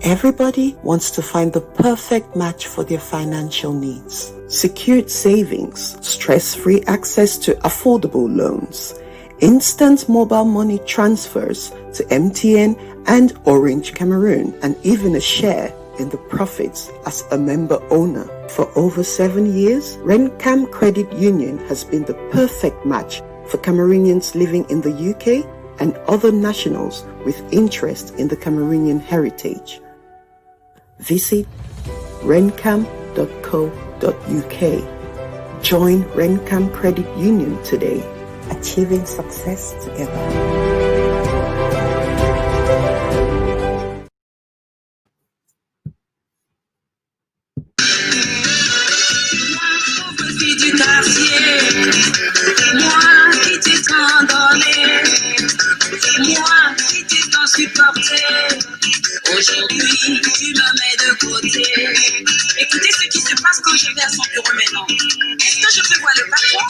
Everybody wants to find the perfect match for their financial needs. Secured savings, stress-free access to affordable loans, instant mobile money transfers to MTN and Orange Cameroon, and even a share in the profits as a member owner. For over 7 years, Rencam Credit Union has been the perfect match for Cameroonians living in the UK and other nationals with interest in the Cameroonian heritage. Visit rencam.co.uk. Join Rencam Credit Union today, achieving success together. Aujourd'hui, tu me mets de côté. Écoutez ce qui se passe quand je vais à son bureau maintenant. Est-ce que je prévois le patron?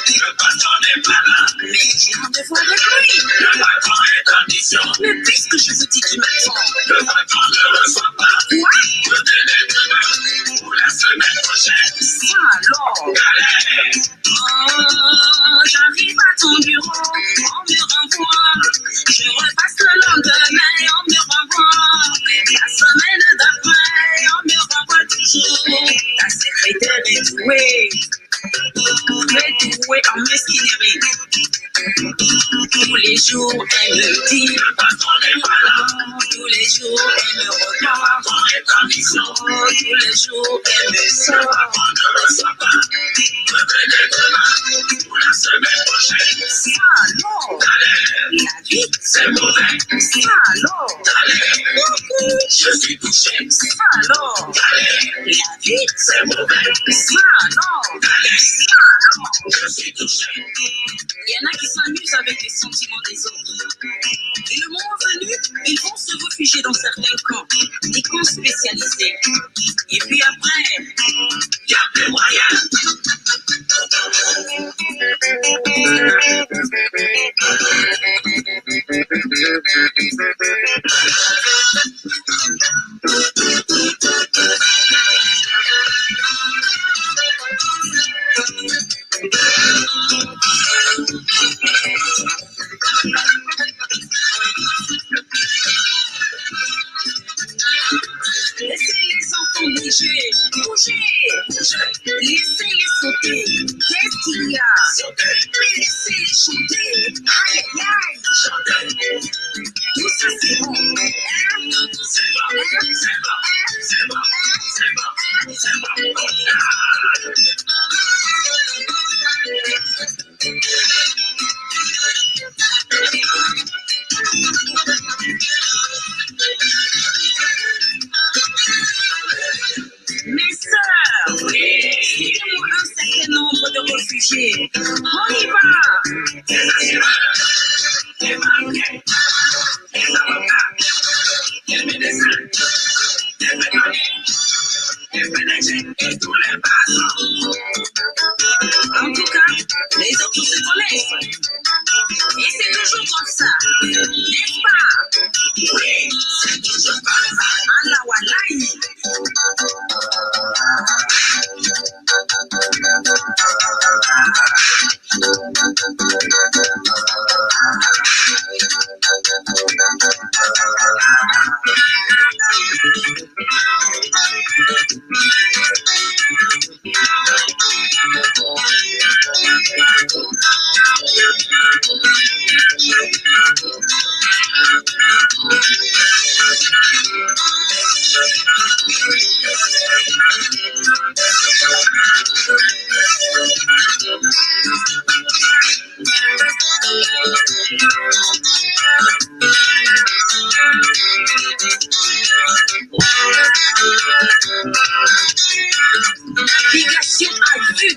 Le patron n'est pas là. Mais j'ai rendez-vous avec lui. Le patron est en mission. Mais puisque je vous dis qu'il m'attend, le patron ne reçoit pas. Quoi? Le délai demain pour la semaine prochaine. Ça alors? Galère. Oh, j'arrive à ton bureau, on me renvoie. Je repasse le lendemain, on me renvoie. La semaine d'après, on me renvoie toujours. Ta secrétaire est douée. Douée en mesquinerie. Tous les jours, elle me dit le patron n'est pas là. Tous les jours, elle me regarde. Le patron est en mission. Tous les jours, elle me sort. Le patron ne reçoit pas. Revenez demain pour la semaine prochaine. Ça alors? La vie, c'est mauvais. Ça alors? Je suis touché. Ça alors? La vie, c'est mauvais. Ça alors? Je suis touché. Il y en a qui s'amusent avec les sentiments des autres. Et le moment venu, ils vont se réfugier dans certains camps, des camps spécialisés. Et puis après, il n'y a plus moyen. Laissez les enfants bouger, bouger, bouger. Laissez-les sauter. Qu'est-ce qu'il y a? Mais laissez-les chanter. Aïe, aïe, aïe. Chanter. Tout ça, c'est bon. C'est bon, c'est bon, c'est bon, c'est bon, c'est bon. Mes sœurs, citez-moi un certain nombre de réfugiés. On y va. Des assureurs, des banquiers, des avocats, des médecins, des mécaniques, des PDG et tous les patrons. En tout cas, les autres se connaissent. Et c'est toujours comme ça, n'est-ce pas? Oui, c'est toujours comme ça. Allah wallahi. Navigation à vue.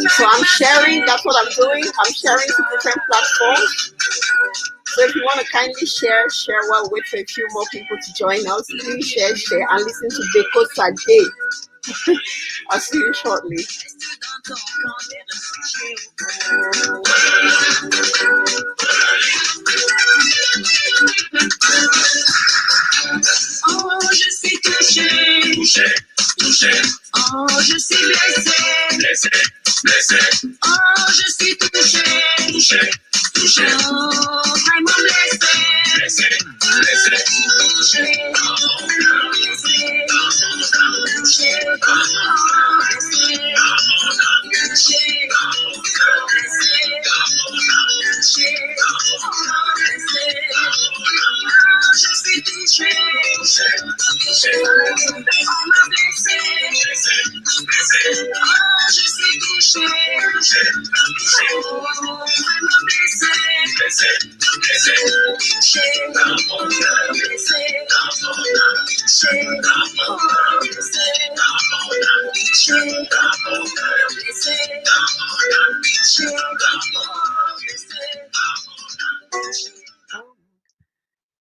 So I'm sharing, that's what I'm doing. I'm sharing to different platforms. So if you want to kindly share while we wait for a few more people to join us, please share, and listen to Beko Sade. I'll see you shortly. Oh, je suis touché, oh, je suis blessé, oh, je suis touché, oh, vraiment blessé,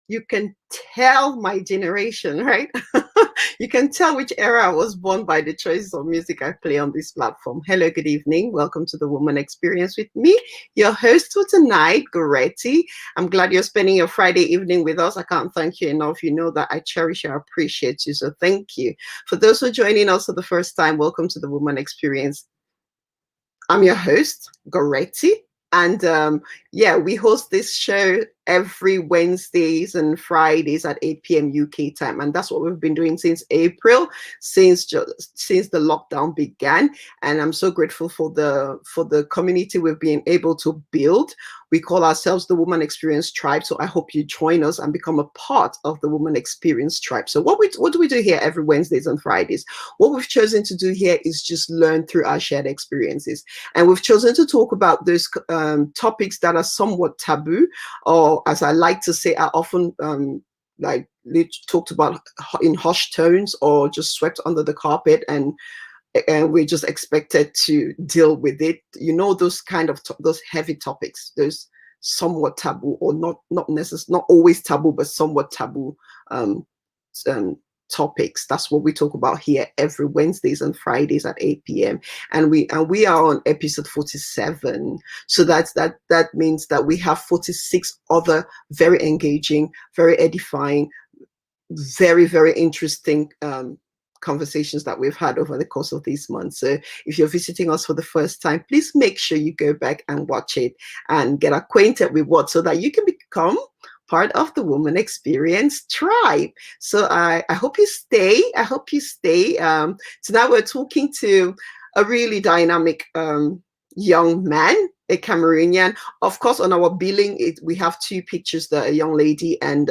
You can tell my generation, right? You can tell which era I was born by the choices of music I play on this platform. Hello, good evening. Welcome to the Woman Experience with me, your host for tonight, GORETTI. I'm glad you're spending your Friday evening with us. I can't thank you enough. You know that I cherish and appreciate you, so thank you. For those who are joining us for the first time, welcome to the Woman Experience. I'm your host, GORETTI. And yeah, we host this show every Wednesdays and Fridays at 8 p.m. UK time. And that's what we've been doing since April, since the lockdown began. And I'm so grateful for the community we've been able to build. We call ourselves the Woman Experience Tribe. So I hope you join us and become a part of the Woman Experience Tribe. So what do we do here every Wednesdays and Fridays? What we've chosen to do here is just learn through our shared experiences. And we've chosen to talk about those topics that are somewhat taboo, or as I like to say, are often like talked about in hushed tones or just swept under the carpet, and we're just expected to deal with it. You know, those kind of those heavy topics, those somewhat taboo, or not always taboo, but somewhat taboo topics. That's what we talk about here every Wednesdays and Fridays at 8 p.m. And we are on episode 47. So that means that we have 46 other very engaging, very edifying, very, very interesting conversations that we've had over the course of these months. So if you're visiting us for the first time, please make sure you go back and watch it and get acquainted with what, so that you can become part of the Woman Experience Tribe. So I hope you stay. I hope you stay. Tonight we're talking to a really dynamic young man, a Cameroonian. Of course, on our billing, we have two pictures, a young lady and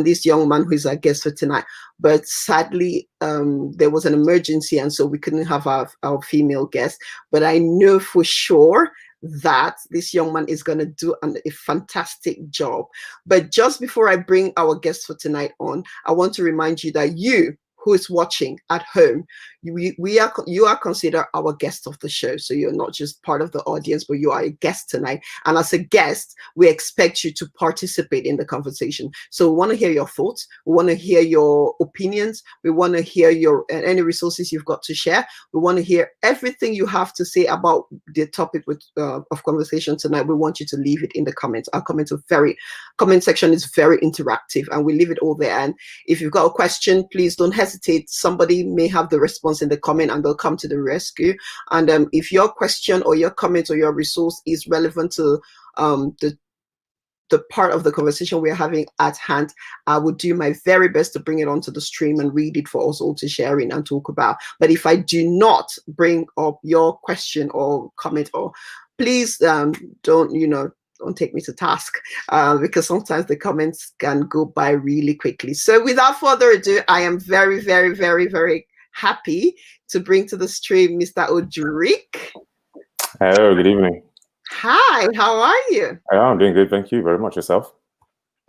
this young man who is our guest for tonight. But sadly, there was an emergency, and so we couldn't have our female guest. But I know for sure that this young man is going to do a fantastic job. But just before I bring our guest for tonight on, I want to remind you that you who is watching at home, you are considered our guest of the show. So you're not just part of the audience, but you are a guest tonight. And as a guest, we expect you to participate in the conversation. So we want to hear your thoughts. We want to hear your opinions. We want to hear your any resources you've got to share. We want to hear everything you have to say about the topic of conversation tonight. We want you to leave it in the comments. Our comment section is very interactive, and we leave it all there. And if you've got a question, please don't hesitate. Somebody may have the response in the comment, and they'll come to the rescue. And if your question or your comment or your resource is relevant to the part of the conversation we're having at hand, I would do my very best to bring it onto the stream and read it for us all to share in and talk about. But if I do not bring up your question or comment, or please don't take me to task, because sometimes the comments can go by really quickly. So without further ado, I am very, very, very, very happy to bring to the stream Mr. Audric. Hello, good evening. Hi, how are you? I'm doing good. Thank you very much. Yourself?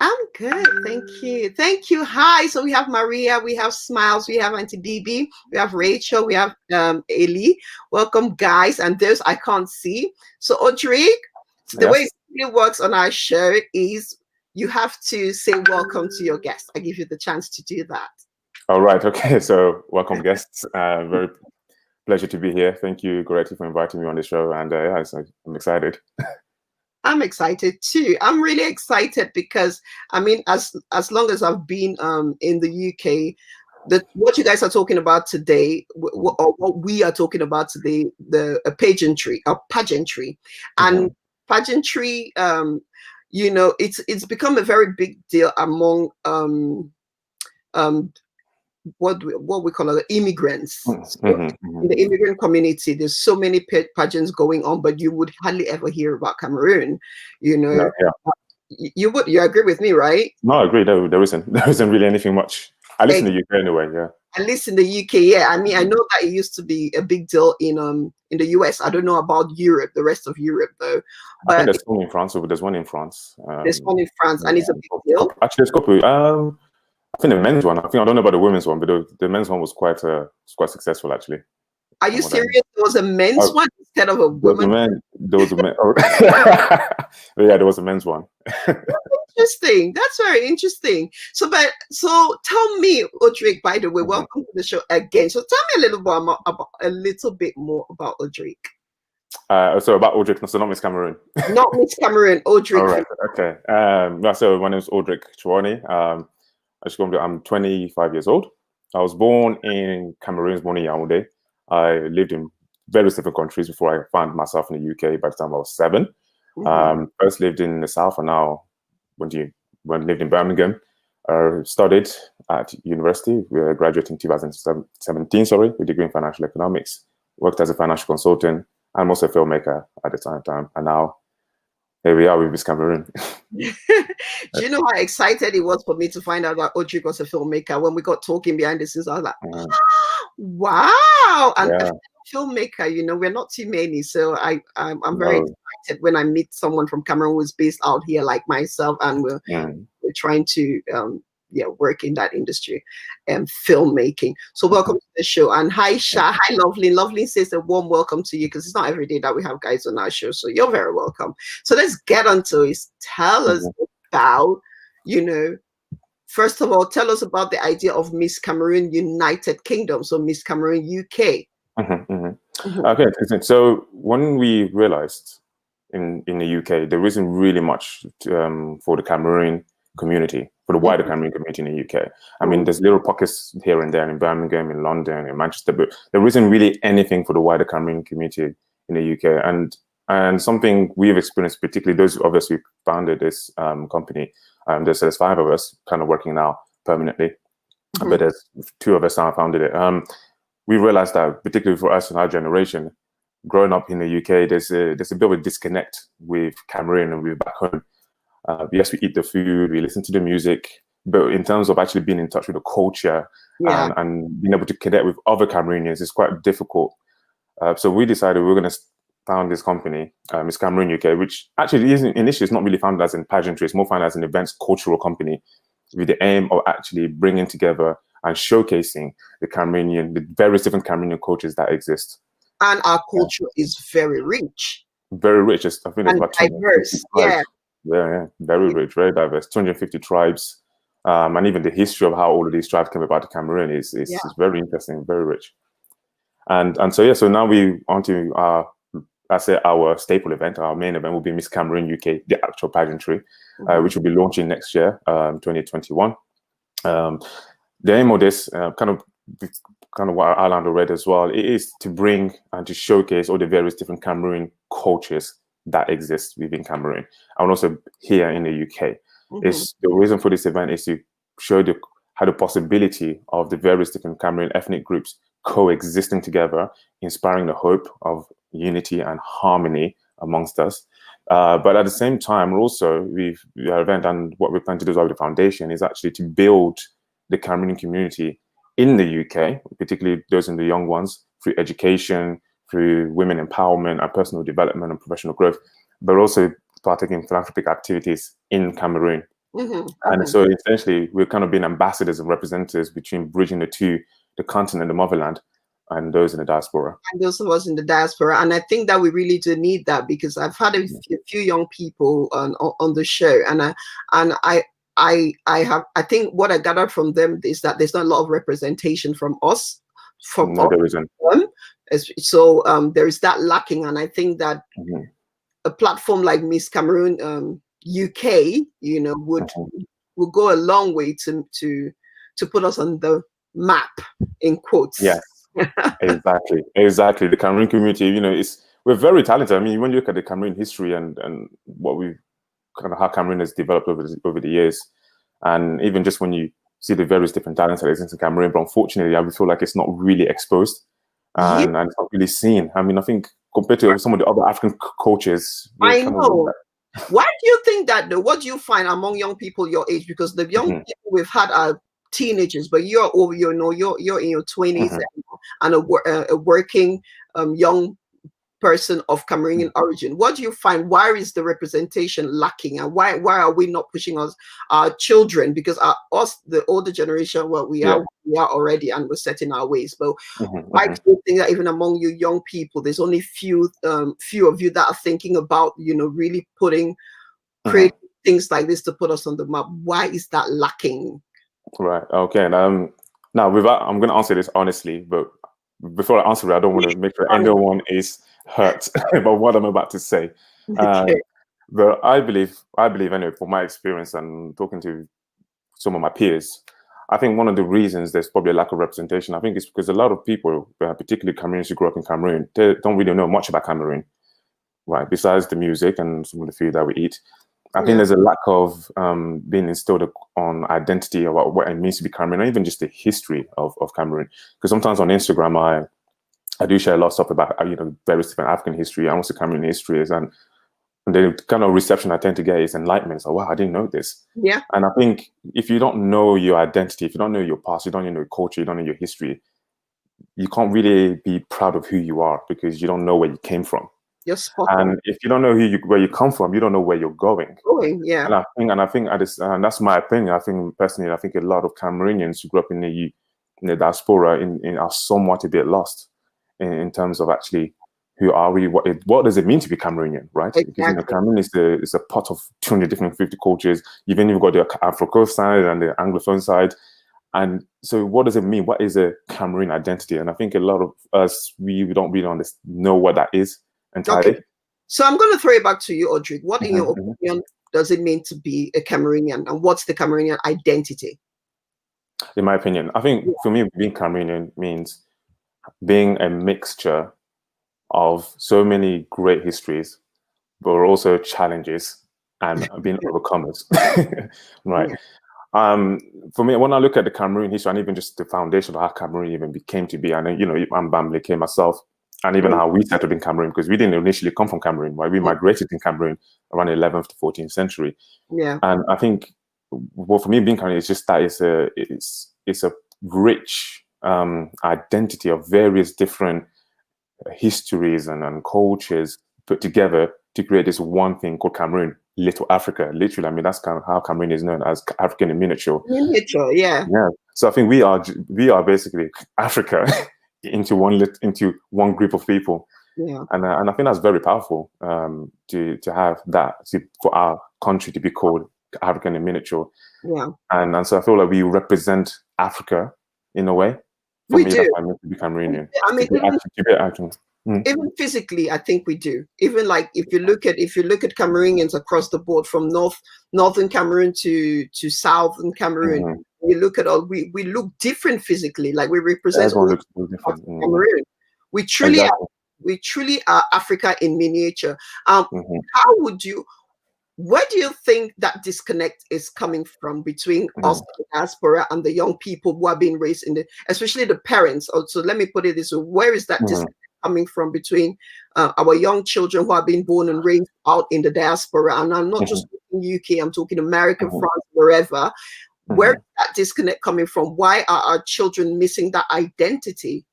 I'm good. Thank you. Thank you. Hi. So we have Maria, we have Smiles, we have Auntie Bibi, we have Rachel, we have Ellie. Welcome, guys. And those I can't see. So Audric, the way it works on our show is you have to say welcome to your guest. I give you the chance to do that. All right. Okay. So welcome guests. Very pleasure to be here. Thank you, GORETTI, for inviting me on the show. And yeah, I'm excited. I'm excited too. I'm really excited because I mean, as long as I've been in the UK, what you guys are talking about today, or what we are talking about today, the pageantry, and pageantry. You know, it's become a very big deal among what we call immigrants. In the immigrant community, there's so many pageants going on, but you would hardly ever hear about Cameroon. You know, you agree with me, right? No, I agree. There isn't really anything much. At least in the UK, anyway. Yeah. At least in the UK, yeah. I mean, I know that it used to be a big deal in the US. I don't know about Europe, the rest of Europe though. But I think there's one in France. There's one in France. There's one in France, and it's a big deal. Actually, there's a couple. I think the men's one. I don't know about the women's one, but the men's one was quite successful actually. Are you serious? There was a men's one instead of a women. There was a men. Oh. Yeah, there was a men's one. Interesting. That's very interesting. So tell me, Audric. By the way, welcome to the show again. So tell me a little bit more about Audric. So about Audric, so not Miss Cameroon. Not Miss Cameroon, Audric. All right. Okay. So my name is Audric Tchouani. I'm 25 years old. I was born in Cameroon, born in Yaoundé. I lived in various different countries before I found myself in the UK by the time I was 7. First lived in the South, and now lived in Birmingham. Studied at university. We graduated in 2017, with a degree in financial economics. Worked as a financial consultant. I'm also a filmmaker at the same time. And now here we are with Miss Cameroon. Do you know how excited it was for me to find out that Audric was a filmmaker? When we got talking behind the scenes, I was like, wow. And a filmmaker, you know, we're not too many. So I'm very excited when I meet someone from Cameroon who's based out here like myself, and we're trying to work in that industry and filmmaking. So welcome to the show. And hi Sha, hi Lovely says a warm welcome to you, because it's not every day that we have guys on our show, so you're very welcome. So let's get on to it. Tell us about, first of all, tell us about the idea of Miss Cameroon United Kingdom, so Miss Cameroon UK. Okay, so when we realized in the UK there isn't really much for the Cameroon community, for the wider Cameroon community in the UK. I mean, there's little pockets here and there in Birmingham, in London, in Manchester, but there isn't really anything for the wider Cameroon community in the UK. And something we've experienced, particularly those of us who founded this company, there's 5 of us kind of working now permanently, but there's 2 of us now founded it. We realized that, particularly for us in our generation, growing up in the UK, there's a bit of a disconnect with Cameroon and with back home. Yes, we eat the food, we listen to the music, but in terms of actually being in touch with the culture and being able to connect with other Cameroonians, it's quite difficult. So we decided we were going to found this company, Miss Cameroon UK, which actually isn't initially, it's not really founded as in pageantry, it's more founded as an events cultural company with the aim of actually bringing together and showcasing the various different Cameroonian cultures that exist. And our culture is very rich. Very rich. I think it's about diverse. Yeah, very rich, very diverse. 250 tribes, and even the history of how all of these tribes came about to Cameroon is very interesting, very rich. And so now we on to our staple event. Our main event will be Miss Cameroon UK, the actual pageantry, which will be launching next year, 2021. The aim of this, kind of what I outlined already as well, it is to bring and to showcase all the various different Cameroon cultures that exist within Cameroon, and also here in the UK. Is the reason for this event is to show how the possibility of the various different Cameroon ethnic groups coexisting together, inspiring the hope of unity and harmony amongst us. But at the same time, also with our event and what we plan to do with the foundation is actually to build the Cameroonian community in the UK, particularly those in the young ones, through education, through women empowerment and personal development and professional growth, but also partaking in philanthropic activities in Cameroon. And so essentially, we're kind of being ambassadors and representatives between bridging the continent, the motherland, and those in the diaspora. And those of us in the diaspora. And I think that we really do need that, because I've had a few young people on the show, and I think what I gathered from them is that there's not a lot of representation from us, from no, there isn't. them. So there is that lacking, and I think that a platform like Miss Cameroon UK, you know, would go a long way to put us on the map, in quotes. Yes, exactly. The Cameroon community, you know, we're very talented. I mean, when you look at the Cameroon history and what we kind of how Cameroon has developed over the years, and even just when you see the various different talents that exist in Cameroon, but unfortunately, I feel like it's not really exposed and it's not really seen. I mean, I think compared to some of the other African cultures, I know. Why do you think that, though? What do you find among young people your age? Because the young people we've had are teenagers, but you're over, you know, you're in your 20s and a working young person of Cameroonian origin. What do you find? Why is the representation lacking, and why are we not pushing our children? Because us, the older generation, well, we are already, and we're set in our ways. But why do you think that even among you young people, there's only few of you that are thinking about, you know, really creating things like this to put us on the map? Why is that lacking? Right. Okay. Now, I'm going to answer this honestly, but before I answer it, I don't want to make sure anyone is hurt about what I'm about to say. But I believe anyway, from my experience and talking to some of my peers, I think one of the reasons there's probably a lack of representation, I think it's because a lot of people, particularly Cameroonians who grew up in Cameroon, they don't really know much about Cameroon, right? Besides the music and some of the food that we eat. I think there's a lack of being instilled on identity about what it means to be Cameroon, and even just the history of Cameroon. Because sometimes on Instagram, I do share a lot of stuff about, you know, various different African history and also Cameroon history, and the kind of reception I tend to get is enlightenment. So, wow, I didn't know this. Yeah. And I think if you don't know your identity, if you don't know your past, you don't know your culture, you don't know your history, you can't really be proud of who you are, because you don't know where you came from. And if you don't know where you come from, you don't know where you're going. Yeah. And I think and that's my opinion. I think personally, I think a lot of Cameroonians who grew up in the diaspora are somewhat a bit lost in terms of actually who are we, what does it mean to be Cameroonian, right? Exactly. Because, you know, Cameroon is a pot of 200 different 50 cultures. You've even got the Afro side and the Anglophone side. And so what does it mean? What is a Cameroon identity? And I think a lot of us, we don't really know what that is entirely. Okay. So I'm going to throw it back to you, Audric. What, in your opinion, does it mean to be a Cameroonian, and what's the Cameroonian identity? In my opinion, I think for me, being Cameroonian means being a mixture of so many great histories, but also challenges and being overcomers, right? For me, when I look at the Cameroon history and even just the foundation of how Cameroon even became to be, and you know, I'm Bamble came myself, and even how we settled in Cameroon, because we didn't initially come from Cameroon, right? We migrated in Cameroon around the 11th to 14th century. Yeah. And I think, well, for me, being Cameroon is just that it's a rich identity of various different histories and cultures put together to create this one thing called Cameroon, Little Africa. Literally, I mean, that's kind of how Cameroon is known, as African in miniature. Miniature, yeah. Yeah. So I think we are basically Africa into one group of people. Yeah. And I think that's very powerful to have that, for our country to be called African in miniature. Yeah. And so I feel like we represent Africa in a way. For me, that's why I mean to be Cameroonian. I mean, even physically, I think we do. Even like if you look at Cameroonians across the board, from northern Cameroon to southern Cameroon, you look at all, we look different physically. Like we represent Cameroon. We truly are Africa in miniature. Where do you think that disconnect is coming from between us, the diaspora, and the young people who are being raised especially the parents? Also, let me put it this way: where is that disconnect coming from between our young children who are being born and raised out in the diaspora? And I'm not just talking UK; I'm talking America, France, wherever. Where is that disconnect coming from? Why are our children missing that identity?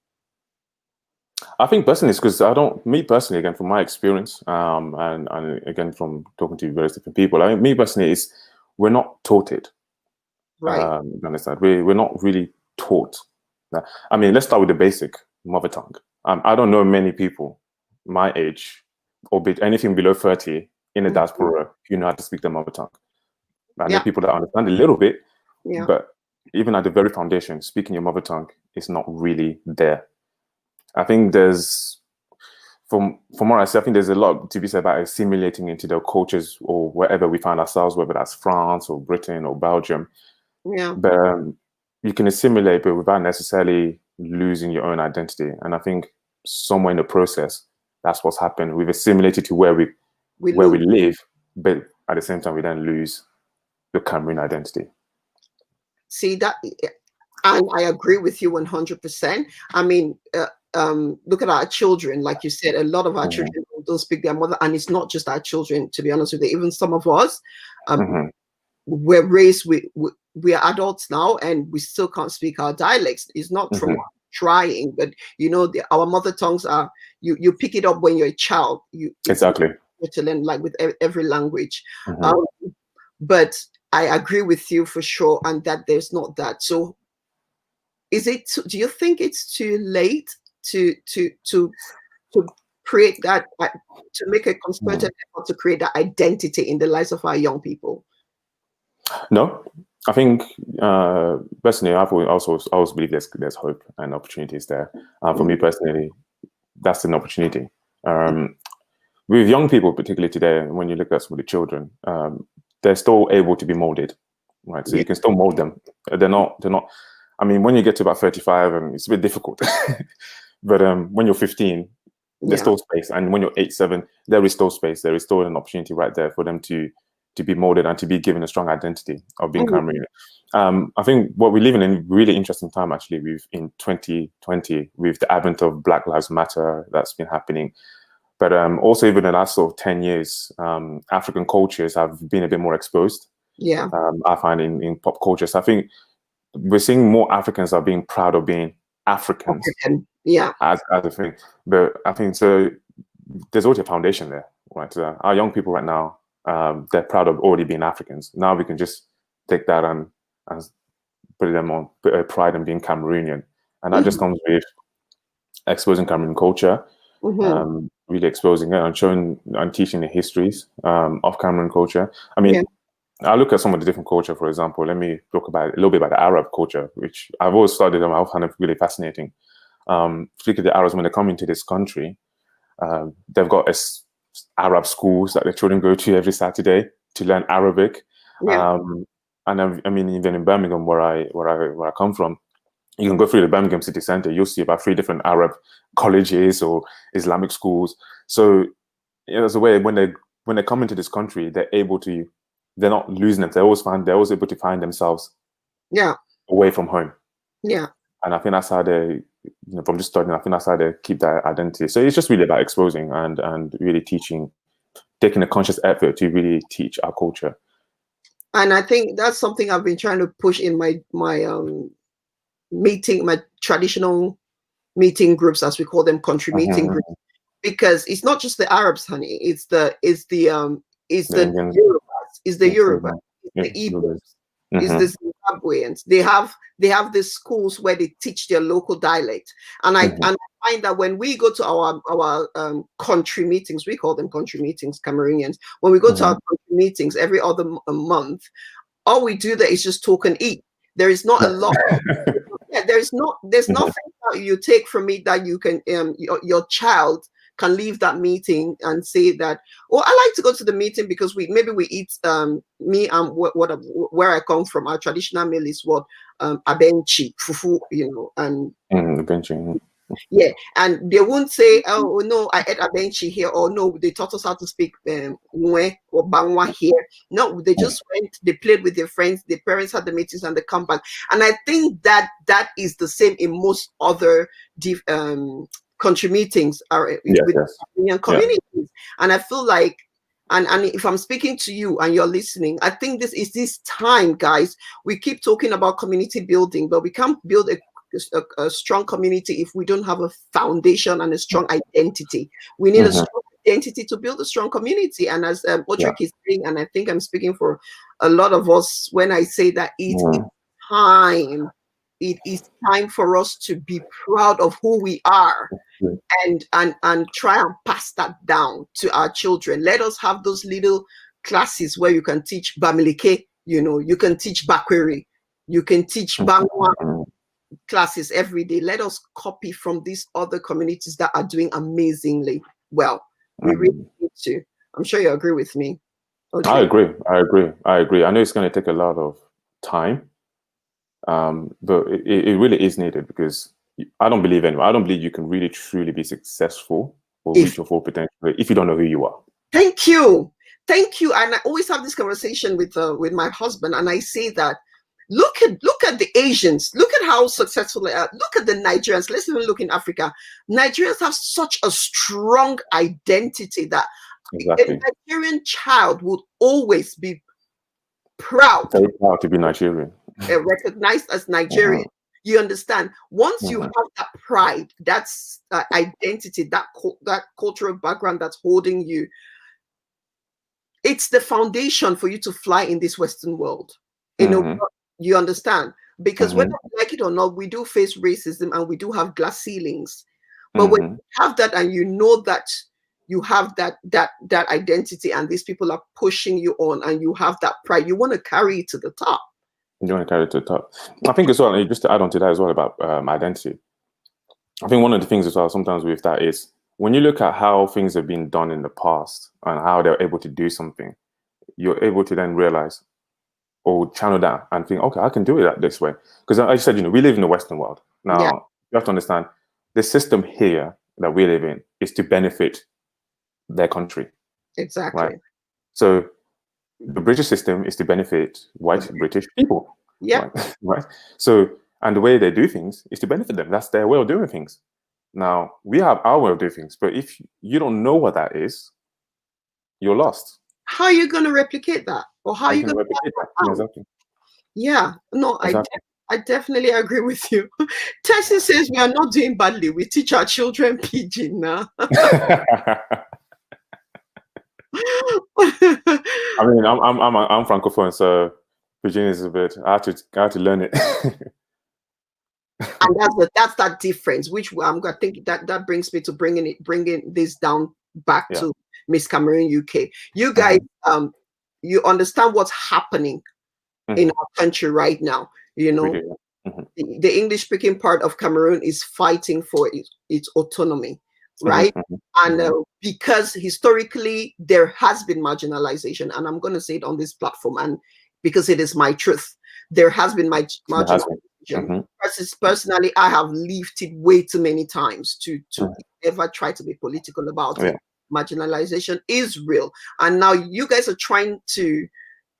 I think personally, it's because me personally, again, from my experience, and again, from talking to various different people, I mean, me personally, we're not taught it. Right. Understand? We're not really taught. I mean, let's start with the basic, mother tongue. I don't know many people my age, or anything below 30 in the diaspora, who know how to speak their mother tongue. I know people that understand a little bit, but even at the very foundation, speaking your mother tongue is not really there. I think there's, from what I see, I think there's a lot to be said about assimilating into the cultures or wherever we find ourselves, whether that's France or Britain or Belgium. Yeah. But you can assimilate, but without necessarily losing your own identity. And I think somewhere in the process, that's what's happened. We've assimilated to where we live, but at the same time, we then lose the Cameroon identity. See that, and I agree with you 100%. I mean, look at our children. Like you said, a lot of our children don't speak their mother, and it's not just our children. To be honest with you, even some of us, we're raised. We are adults now, and we still can't speak our dialects. It's not from trying, but you know, our mother tongues are. You pick it up when you're a child. Exactly. To learn, like with every language. But I agree with you for sure, and that there's not that. So, do you think it's too late to create that, to make a concerted effort to create that identity in the lives of our young people? No, I think personally, I've always believe there's hope and opportunities there. For me personally, that's an opportunity. With young people, particularly today, when you look at some of the children, they're still able to be molded, right? So you can still mold them. They're not. I mean, when you get to about 35, it's a bit difficult. But when you're 15, there's still space. And when you're 8, 7, there is still space. There is still an opportunity right there for them to be molded and to be given a strong identity of being Cameroonian. I think what we live in a really interesting time, actually, in 2020, with the advent of Black Lives Matter that's been happening. But also, even in the last sort of 10 years, African cultures have been a bit more exposed. Yeah. I find in pop culture. So I think we're seeing more Africans are being proud of being Africans. Yeah. As a thing. But I think so there's already a foundation there, right? Our young people right now, they're proud of already being Africans. Now we can just take that and put them on pride in being Cameroonian. And that just comes with exposing Cameroon culture. Really exposing it and showing and teaching the histories of Cameroon culture. I mean, I look at some of the different culture, for example. Let me talk about a little bit about the Arab culture, which I've always studied and I find it really fascinating. Particularly the Arabs, when they come into this country, they've got Arab schools that the children go to every Saturday to learn Arabic. And I mean, even in Birmingham, where I come from, you can go through the Birmingham city center, you'll see about 3 different Arab colleges or Islamic schools. So there's a way when they come into this country, they're not losing it. They're always able to find themselves away from home. Yeah. And I think that's how they, from just studying, I think that's how they keep that identity. So it's just really about exposing and really teaching, taking a conscious effort to really teach our culture. And I think that's something I've been trying to push in my traditional meeting groups, as we call them, country meeting groups, because it's not just the Arabs, honey. It's the Yorubas, it's the Yoruba, it's the Igbos, it's the Zimbabweans. They have these schools where they teach their local dialect, and I find that when we go to our country meetings, we call them country meetings, Cameroonians. When we go to our country meetings every other month, all we do there is just talk and eat. There is not a lot. There's nothing that you take from me that you can your child can leave that meeting and say that, oh, I like to go to the meeting because we eat me and where I come from, our traditional meal is what abenchi, fufu, and abenchi. Yeah, and they won't say, oh no, I ate abenchi here, or no, they taught us how to speak Nwe or Bangwa here. No, they just went, they played with their friends, their parents had the meetings and they come back. And I think that is the same in most other country meetings with Indian communities. And I feel like, and if I'm speaking to you and you're listening, I think this time, guys, we keep talking about community building, but we can't build a strong community if we don't have a foundation and a strong identity. We need a strong identity to build a strong community. And as Audric is saying, and I think I'm speaking for a lot of us when I say that it's time it is time for us to be proud of who we are, and try and pass that down to our children. Let us have those little classes where you can teach Bamileke, you can teach Bakweri, you can teach Bangwa classes every day. Let us copy from these other communities that are doing amazingly well. We really need to. I'm sure you agree with me. Okay. I agree. I know it's going to take a lot of time, but it really is needed, because I don't believe you can really truly be successful or reach your full potential if you don't know who you are. Thank you. And I always have this conversation with my husband, and I say that look at the Asians. Look at how successful they are. Look at the Nigerians. Let's even look in Africa. Nigerians have such a strong identity that a Nigerian child would always be proud. Very proud to be Nigerian. Recognized as Nigerian. You understand? Once you have that pride, that's identity, that cultural background that's holding you, it's the foundation for you to fly in this Western world. You understand? Because whether we like it or not, we do face racism and we do have glass ceilings. But when you have that, and you know that you have that identity, and these people are pushing you on, and you have that pride, you want to carry it to the top. You want to carry it to the top. I think as well, just to add on to that as well about identity, I think one of the things as well sometimes with that is when you look at how things have been done in the past and how they're able to do something, you're able to then realize or channel that and think, okay, I can do it this way. Because I said, we live in the Western world. Now, you have to understand the system here that we live in is to benefit their country. Exactly. Right? So the British system is to benefit white British people. Yeah. Right. So, and the way they do things is to benefit them. That's their way of doing things. Now, we have our way of doing things, but if you don't know what that is, you're lost. How are you going to replicate that? Or how are you going to replicate that? Exactly. Yeah. No, exactly. I definitely agree with you. Tessie says we are not doing badly. We teach our children pidgin now. I mean, I'm francophone, so pidgin is a bit. I had to learn it. And that's that difference, which I think that brings me to bringing this down back to Miss Cameroon UK. You guys, you understand what's happening in our country right now. The English-speaking part of Cameroon is fighting for its autonomy, right? And because historically there has been marginalization, and I'm going to say it on this platform, and because it is my truth, there has been marginalization. Personally, I have lived it way too many times to ever try to be political about it. Marginalization is real, and now you guys are trying to.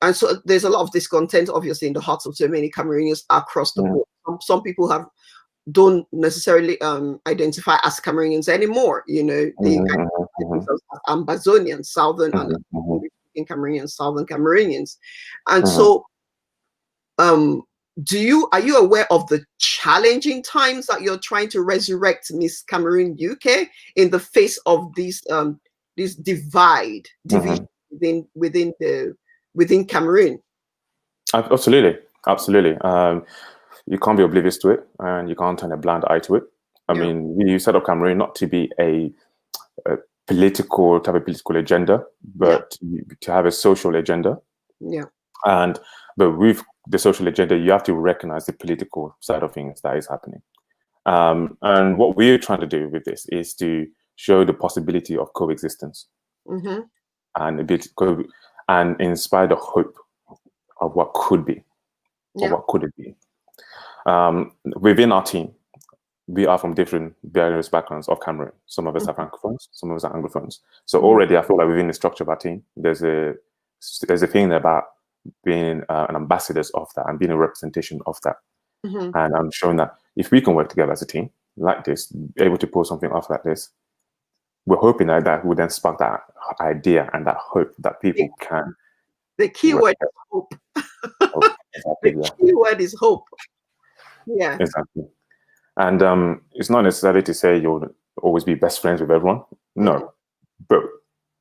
And so there's a lot of discontent, obviously, in the hearts of so many Cameroonians across the board. Some people don't necessarily identify as Cameroonians anymore. They identify themselves as Ambazonians, Southern and Cameroonians, Southern Cameroonians. And so, are you aware of the challenging times that you're trying to resurrect Miss Cameroon UK in the face of this division within Cameroon? Absolutely. You can't be oblivious to it, and you can't turn a blind eye to it. I mean, we set up Cameroon not to be a political agenda, but to have a social agenda. But with the social agenda, you have to recognize the political side of things that is happening. And what we're trying to do with this is to show the possibility of coexistence, and inspire the hope of what could be, or what could it be. Within our team, we are from different various backgrounds of Cameroon. Some of us are Francophones, some of us are Anglophones. So already I feel like within the structure of our team, there's a thing about being an ambassadors of that and being a representation of that. And I'm showing that if we can work together as a team like this, able to pull something off like this, we're hoping that will then spark that idea and that hope that people can. The key word is hope. The key word is hope. Yeah. Exactly. And it's not necessarily to say you'll always be best friends with everyone. No. But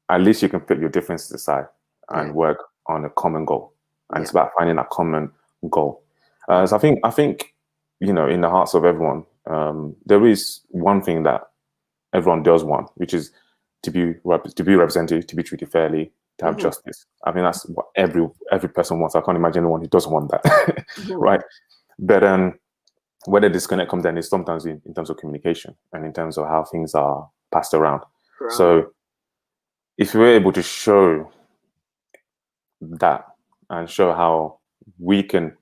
at least you can put your differences aside and work on a common goal. And it's about finding that common goal. So I think you know, in the hearts of everyone, there is one thing that everyone does want, which is to be represented, to be treated fairly, to have justice. I mean, that's what every person wants. I can't imagine anyone who doesn't want that, right? But where the disconnect comes in is sometimes in terms of communication and in terms of how things are passed around. Right. So if we're able to show that and show how we can,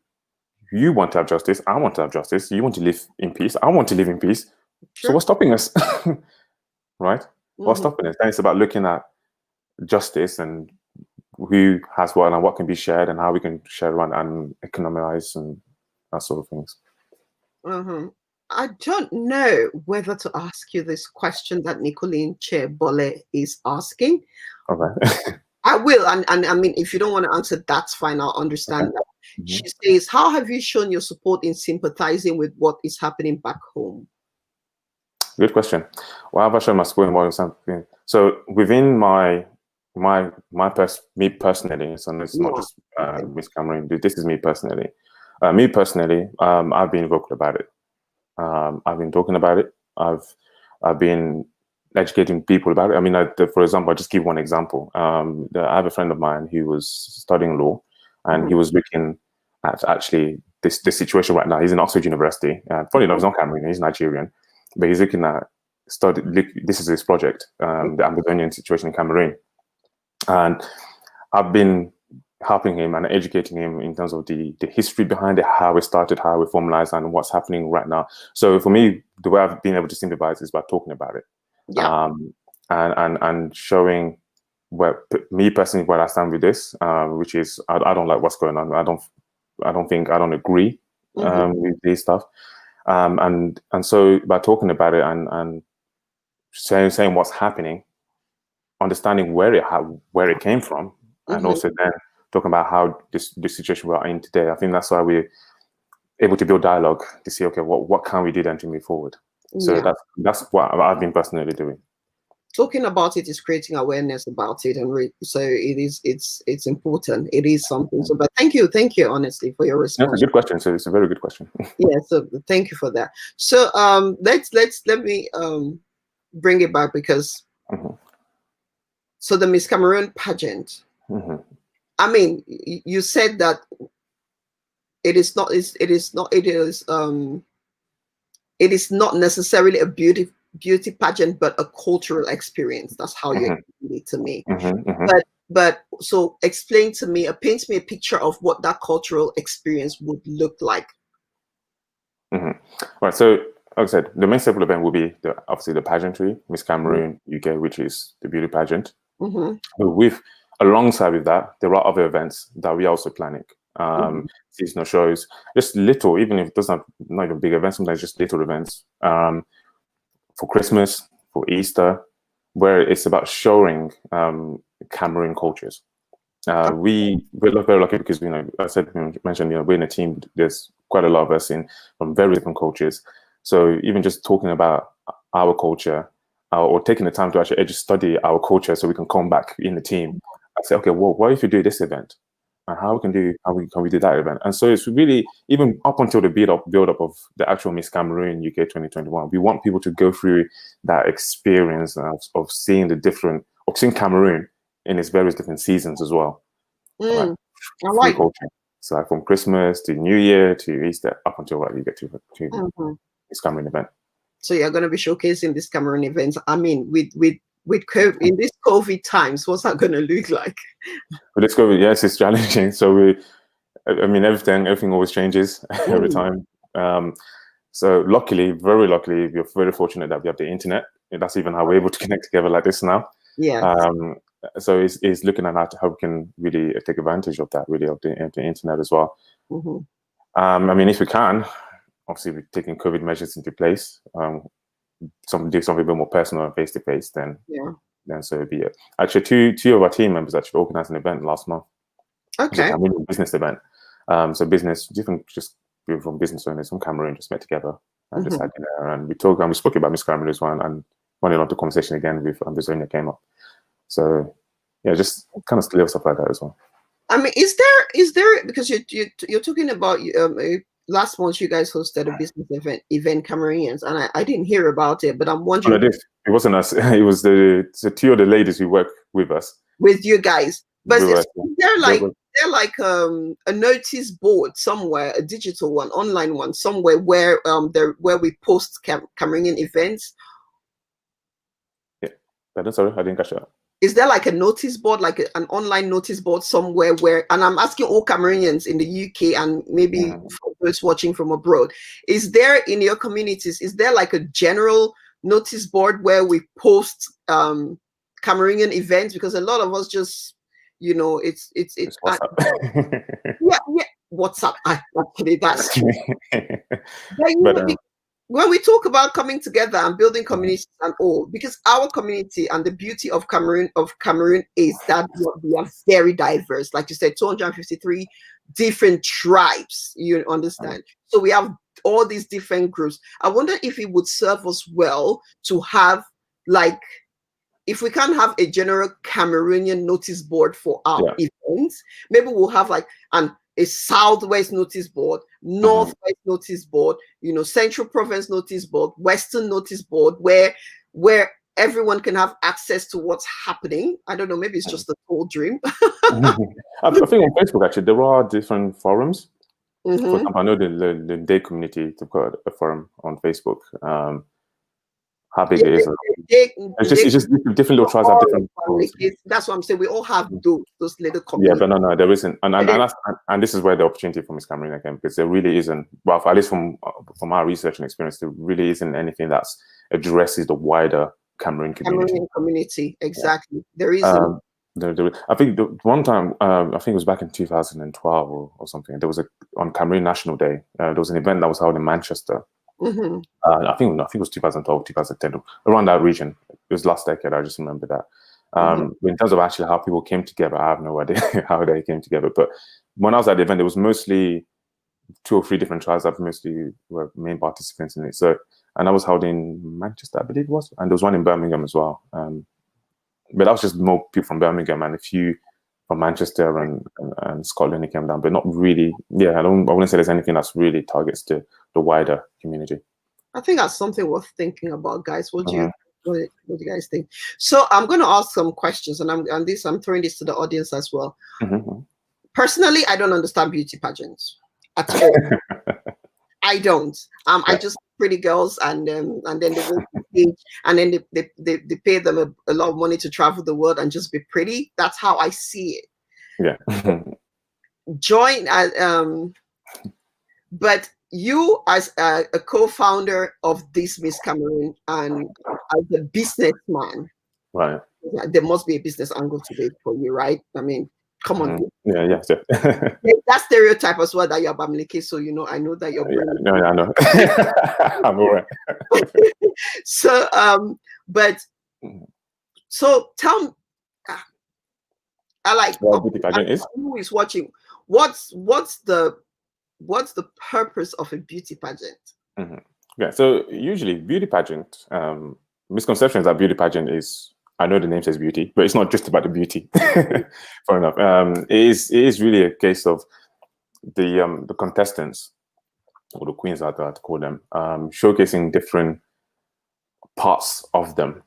you want to have justice, I want to have justice, you want to live in peace, I want to live in peace. Sure. So what's stopping us? Right? What's stopping us? And it's about looking at justice and who has what and what can be shared and how we can share around and economize and that sort of things. I don't know whether to ask you this question that Nicolene Chebole is asking. Okay. I will, and I mean, if you don't want to answer, that's fine. I'll understand that. She says, how have you shown your support in sympathizing with what is happening back home? Good question. Well, how have I shown my support in what is happening? So within me personally, so it's not just Miss Cameroon, this is me personally. I've been vocal about it. I've been talking about it. I've been educating people about it. I mean, for example, I'll just give one example. I have a friend of mine who was studying law, and he was looking at actually this situation right now. He's in Oxford University. Funny enough, he's not Cameroonian, he's Nigerian, but he's looking at this is his project, the Ambazonian situation in Cameroon. And I've been helping him and educating him in terms of the history behind it, how it started, how it formalized, and what's happening right now. So for me, the way I've been able to sympathize is by talking about it, and showing me personally where I stand with this, which is I don't like what's going on. I don't agree with this stuff, and so by talking about it and saying what's happening, understanding where it came from, and also then talking about how this situation we're in today. I think that's why we're able to build dialogue to see, okay, what can we do then to move forward? So that's what I've been personally doing. Talking about it is creating awareness about it, and so it's important. It is something. So, but thank you, honestly, for your response. That's a good question. So it's a very good question. Yeah. So thank you for that. So let me bring it back because so the Miss Cameroon pageant. I mean, you said that it is not necessarily a beauty pageant, but a cultural experience. That's how you explain it to me. But so explain to me, paint me a picture of what that cultural experience would look like. Right. So, like I said, the main staple event will be obviously the pageantry, Miss Cameroon UK, which is the beauty pageant. But alongside with that, there are other events that we are also planning. Seasonal shows, just little, even if it doesn't have not even big events, sometimes just little events. For Christmas, for Easter, where it's about showing Cameroon cultures. We're very lucky because, you know, I mentioned, you know, we're in a team. There's quite a lot of us from very different cultures. So even just talking about our culture, or taking the time to actually study our culture, so we can come back in the team. I say, okay, well, what if you do this event, and how can we do that event? And so it's really, even up until the build up of the actual Miss Cameroon UK 2021, we want people to go through that experience of seeing seeing Cameroon in its various different seasons as well. I like culture. So from Christmas to New Year to Easter, up until you get to Miss Cameroon event. So you're going to be showcasing this Cameroon events. I mean, with COVID, in this COVID times, what's that going to look like? With this COVID, yes, it's challenging. So everything always changes every time. So luckily, very luckily, we're very fortunate that we have the internet. And that's even how we're able to connect together like this now. Yeah. So it's looking at how we can really take advantage of that, really, of the internet as well. I mean, if we can, obviously, we're taking COVID measures into place. Do something a bit more personal and face to face, then so be it. Actually, two of our team members actually organized an event last month. Okay. It's a business event. So different people from business owners from Cameroon just met together and just had dinner, and we spoke about Miss Cameroon as well, and running on the conversation again with Ambazonia came up. So yeah, just kind of little stuff like that as well. I mean, is there because you're talking about last month you guys hosted a business event Cameroonians, and I didn't hear about it, but I'm wondering. No, it wasn't us. It was the two of the ladies who work with us. With you guys, but is there like a notice board somewhere, a digital one, online one somewhere where where we post Cameroonian events? Yeah, sorry, I didn't catch that. Is there like a notice board, like an online notice board somewhere where, and I'm asking all Cameroonians in the UK and maybe for those watching from abroad, is there in your communities, is there like a general notice board where we post Cameroonian events? Because a lot of us just, you know, it's WhatsApp. yeah, WhatsApp. Actually, that's when we talk about coming together and building communities and all, because our community and the beauty of Cameroon is that we are very diverse. Like you said, 253 different tribes. You understand? So we have all these different groups. I wonder if it would serve us well to have, like, if we can't have a general Cameroonian notice board for our events, maybe we'll have like a Southwest notice board, Northwest notice board, you know, Central Province notice board, Western notice board, where everyone can have access to what's happening. I don't know, maybe it's just a tall dream. I think on Facebook, actually, there are different forums. For example, I know the Day community, they've got a forum on Facebook. How big it is? It's just different little tribes have different. That's what I'm saying. We all have those little communities. Yeah, but no, there isn't, and this is where the opportunity for Miss Cameroon again, because there really isn't. Well, at least from our research and experience, there really isn't anything that addresses the wider Cameroon community. Exactly. There isn't. I think the one time, I think it was back in 2012 or something. There was on Cameroon National Day. There was an event that was held in Manchester. I think it was 2012, 2010, around that region. It was last decade. I just remember that. In terms of actually how people came together, I have no idea how they came together. But when I was at the event, it was mostly 2 or 3 different tribes that mostly were main participants in it. So, and I was held in Manchester, I believe it was, and there was one in Birmingham as well. But that was just more people from Birmingham and a few from Manchester and Scotland who came down, but not really. Yeah, I wouldn't say there's anything that's really targets the wider community. I think that's something worth thinking about, guys. What do you guys think? So I'm going to ask some questions, and I'm throwing this to the audience as well. Personally, I don't understand beauty pageants at all. I don't. I just pretty girls, and then they go to stage, and then they pay them a lot of money to travel the world and just be pretty. That's how I see it. Yeah. But you as a co-founder of this Miss Cameroon and as a businessman, right? There must be a business angle to it for you, right? I mean, come on. Yeah. That stereotype as well that you're Bamileke, so you know, I know that you're. I know. I'm all right. So, so tell me, I like who is watching. What's the purpose of a beauty pageant? Yeah, so usually beauty pageant, misconceptions that beauty pageant is, I know the name says beauty, but it's not just about the beauty. Fair enough. It is really a case of the contestants, or the queens, I like to call them, showcasing different parts of them,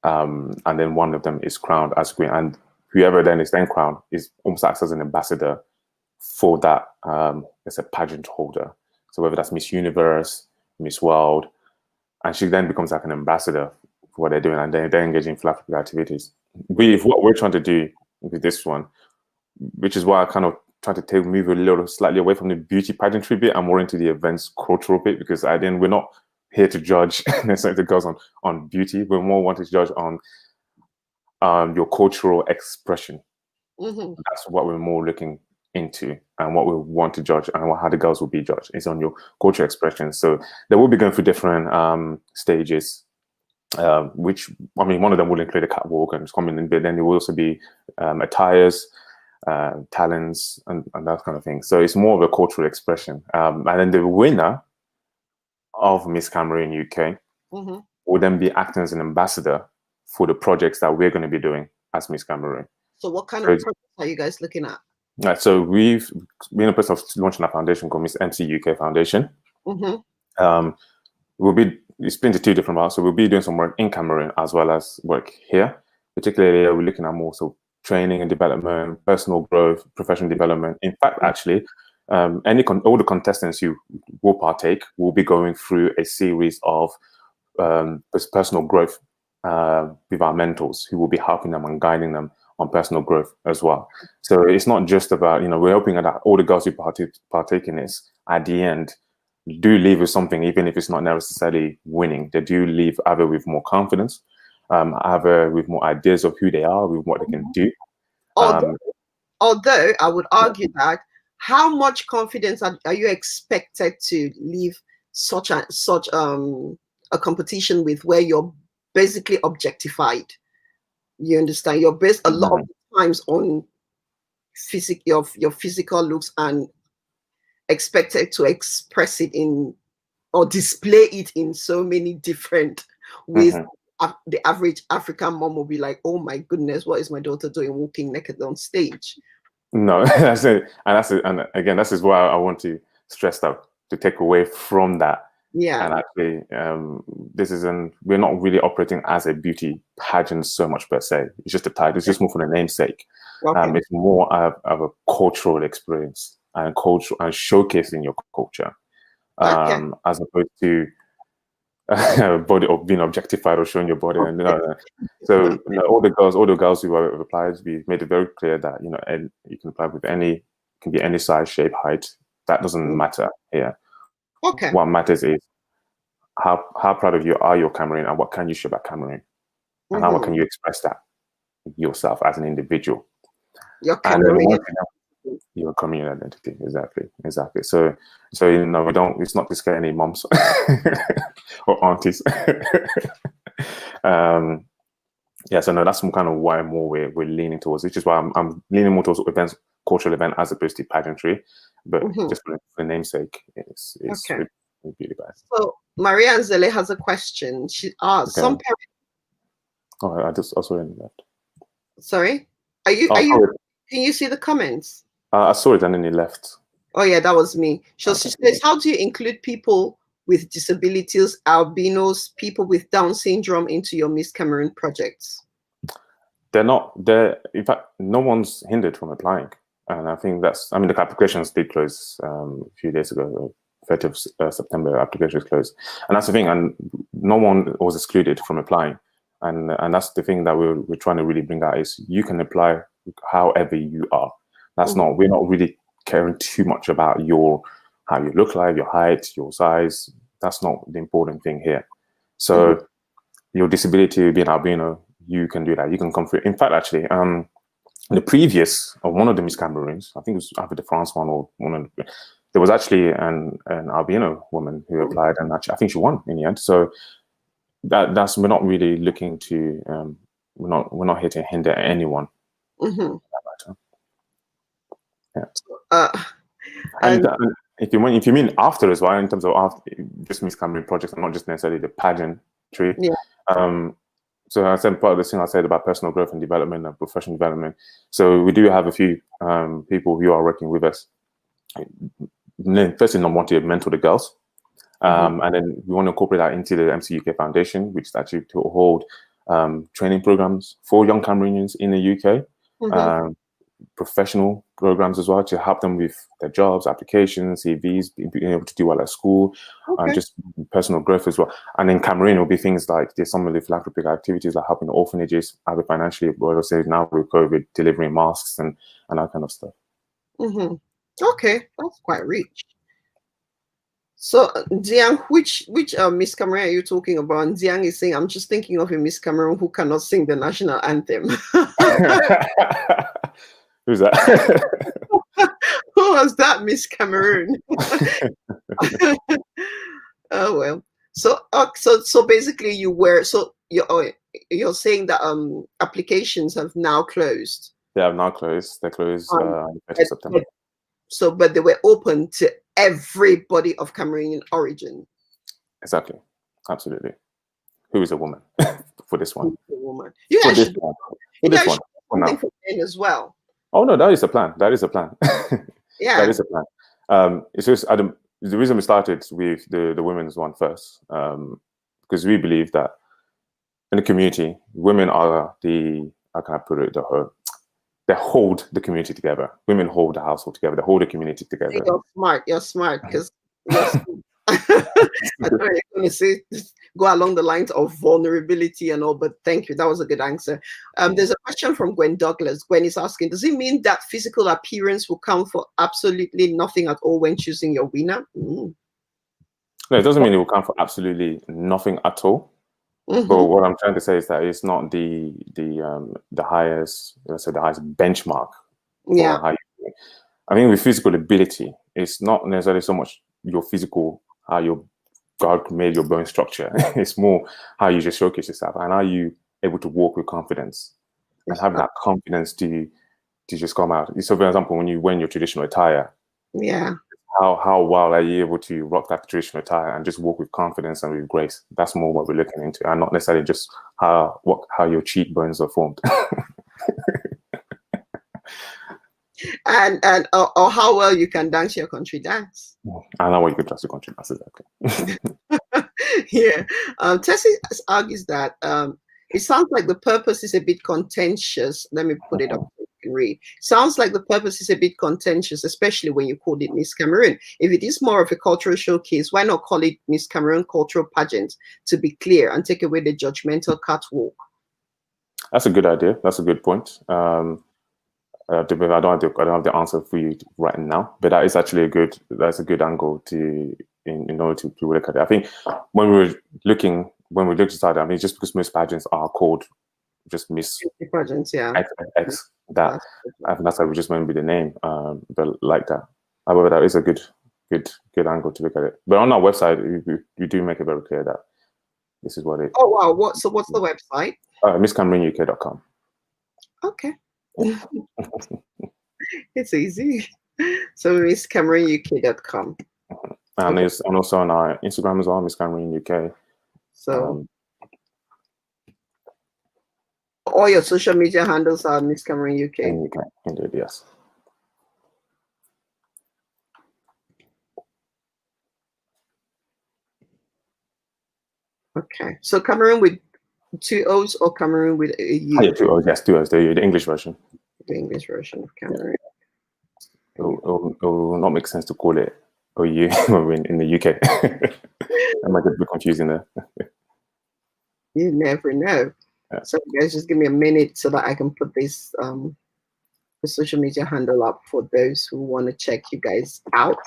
and then one of them is crowned as queen, and whoever then is then crowned is almost acts as an ambassador for that, as a pageant holder. So whether that's Miss Universe, Miss World, and she then becomes like an ambassador for what they're doing, and they're engaging in philanthropic activities. What we're trying to do with this one, which is why I kind of try to move a little slightly away from the beauty pageantry bit and more into the events cultural bit, because we're not here to judge necessarily the girls on beauty. We're more wanting to judge on your cultural expression. That's what we're more looking into, and what we want to judge, and how the girls will be judged is on your cultural expression. So they will be going through different stages, which, I mean, one of them will include a catwalk and coming in, but then there will also be attires, talents, and that kind of thing. So it's more of a cultural expression. And then the winner of Miss Cameroon UK will then be acting as an ambassador for the projects that we're going to be doing as Miss Cameroon. So what kind of projects are you guys looking at? Right, so we've been in the process of launching a foundation called Miss MC UK Foundation. We'll be split into two different routes. So we'll be doing some work in Cameroon as well as work here. Particularly, we're looking at more so training and development, personal growth, professional development. In fact, actually, all the contestants who will partake will be going through a series of personal growth with our mentors who will be helping them and guiding them on personal growth as well. So it's not just about, we're hoping that all the girls who partake in this at the end do leave with something, even if it's not necessarily winning. They do leave either with more confidence, either with more ideas of who they are, with what they can do. Although I would argue that, how much confidence are you expected to leave such a competition with, where you're basically objectified? You understand? You're based a lot of times on your physical looks and expected to express it in or display it in so many different ways. The average African mom will be like, "Oh my goodness, what is my daughter doing walking naked on stage?" No, that's it. And again, this is why I want to stress that, to take away from that. Yeah. And actually, we're not really operating as a beauty pageant so much per se. It's just a title. It's just more for the namesake. Okay. It's more of a cultural experience and showcasing your culture, as opposed to body of being objectified or showing your body. And so all the girls who have applied, we made it very clear that and you can apply with can be any size, shape, height. That doesn't matter here. Okay. What matters is how proud of you are you Cameroon, and what can you show about Cameroon, and how can you express that yourself as an individual. Your Cameroonian identity, exactly. So we don't. It's not to scare any moms or aunties. So no, that's kind of why we're leaning towards, which is why I'm leaning more towards cultural event as opposed to pageantry. But just for the namesake, it's okay. Really bad. So Maria Anzele has a question. She asked, some parents. Oh, I just also in that. Sorry, are you? Can you see the comments? I saw it and then he left. Oh yeah, that was me. So she says, how do you include people with disabilities, albinos, people with Down syndrome into your Miss Cameroon projects? They're not there. In fact, no one's hindered from applying. And I think the applications did close a few days ago. 30th of September, applications closed. And that's the thing. And no one was excluded from applying. And that's the thing that we're trying to really bring out, is you can apply however you are. We're not really caring too much about how you look like, your height, your size. That's not the important thing here. So your disability, being albino, you can do that. You can come through. In fact, actually, the previous, or one of the Miss Cameroons, I think it was either the France one or one of the, there was actually an albino woman who applied, and actually, I think she won in the end. So we're not really looking to, we're not here to hinder anyone. Yeah. And if you mean after as well, in terms of after just Miss Cameroon projects, and not just necessarily the pageantry. Yeah. So I said part of this thing I said about personal growth and development and professional development. So we do have a few people who are working with us. Firstly, want to mentor the girls, and then we want to incorporate that into the MC UK Foundation, which is actually to hold training programs for young Cameroonians in the UK. Professional programs as well, to help them with their jobs, applications, CVs, being able to do well at school, and just personal growth as well. And in Cameroon, it will be things like there's some of the philanthropic activities like helping the orphanages, either financially, but also now with COVID, delivering masks and that kind of stuff. Okay, that's quite rich. So, Diang, which Miss Cameroon are you talking about? And Diang is saying, I'm just thinking of a Miss Cameroon who cannot sing the national anthem. Who's that? Who was that, Miss Cameroon? Oh well. So basically, you're saying that applications have now closed. They have now closed. They closed on 30th September. But they were open to everybody of Cameroonian origin. Exactly. Absolutely. Who is a woman for this one? Who's a woman? You guys should do something for men as well. Oh no, that is a plan. That is a plan. Yeah, that is a plan. It's just the reason we started with the women's one first, because we believe that in the community, women are the, how can I put it, they hold the community together. Women hold the household together. They hold the community together. you're smart. You're smart because I thought you were going to say go along the lines of vulnerability and all, but thank you. That was a good answer. There's a question from Gwen Douglas. Gwen is asking, does it mean that physical appearance will count for absolutely nothing at all when choosing your winner? No, it doesn't mean it will count for absolutely nothing at all. But what I'm trying to say is that it's not the highest, let's say, the highest benchmark. Yeah. I mean, with physical ability, it's not necessarily so much your physical, how your God made your bone structure. It's more how you just showcase yourself and how you able to walk with confidence and having that confidence to just come out. So, for example, when you wear your traditional attire, yeah, how well are you able to rock that traditional attire and just walk with confidence and with grace? That's more what we're looking into, and not necessarily just how your cheekbones are formed. and or how well you can dance your country dance. I know what you can dance your country dance, exactly. Yeah. Tessie argues that it sounds like the purpose is a bit contentious. Let me put it up so you can read. Sounds like the purpose is a bit contentious, especially when you called it Miss Cameroon. If it is more of a cultural showcase, why not call it Miss Cameroon Cultural Pageant, to be clear, and take away the judgmental catwalk? That's a good idea. That's a good point. I don't have the answer for you right now, but that is actually a good angle to in order to look at it. I think when we looked at it, I mean, just because most pageants are called just Miss Pageants, yeah, X, that I think that's why we just went with the name, but like that. However, that is a good angle to look at it. But on our website, we do make it very clear that this is what it. Oh wow! What's the website? MissCameroonUK.com. Okay. It's easy. So MissCameroonUK.com. And it's also on our Instagram as well, Miss Cameroon UK. So all your social media handles are Miss Cameroon UK. Indeed, yes. Okay. So Cameroon with 2 O's or Cameroon with a U? Yeah, 2 O's, yes, 2 O's. The English version. The English version of Cameroon. It will not make sense to call it OU when we're in the UK. That might get a bit confusing there. You never know. Yeah. So guys, just give me a minute so that I can put this the social media handle up for those who want to check you guys out.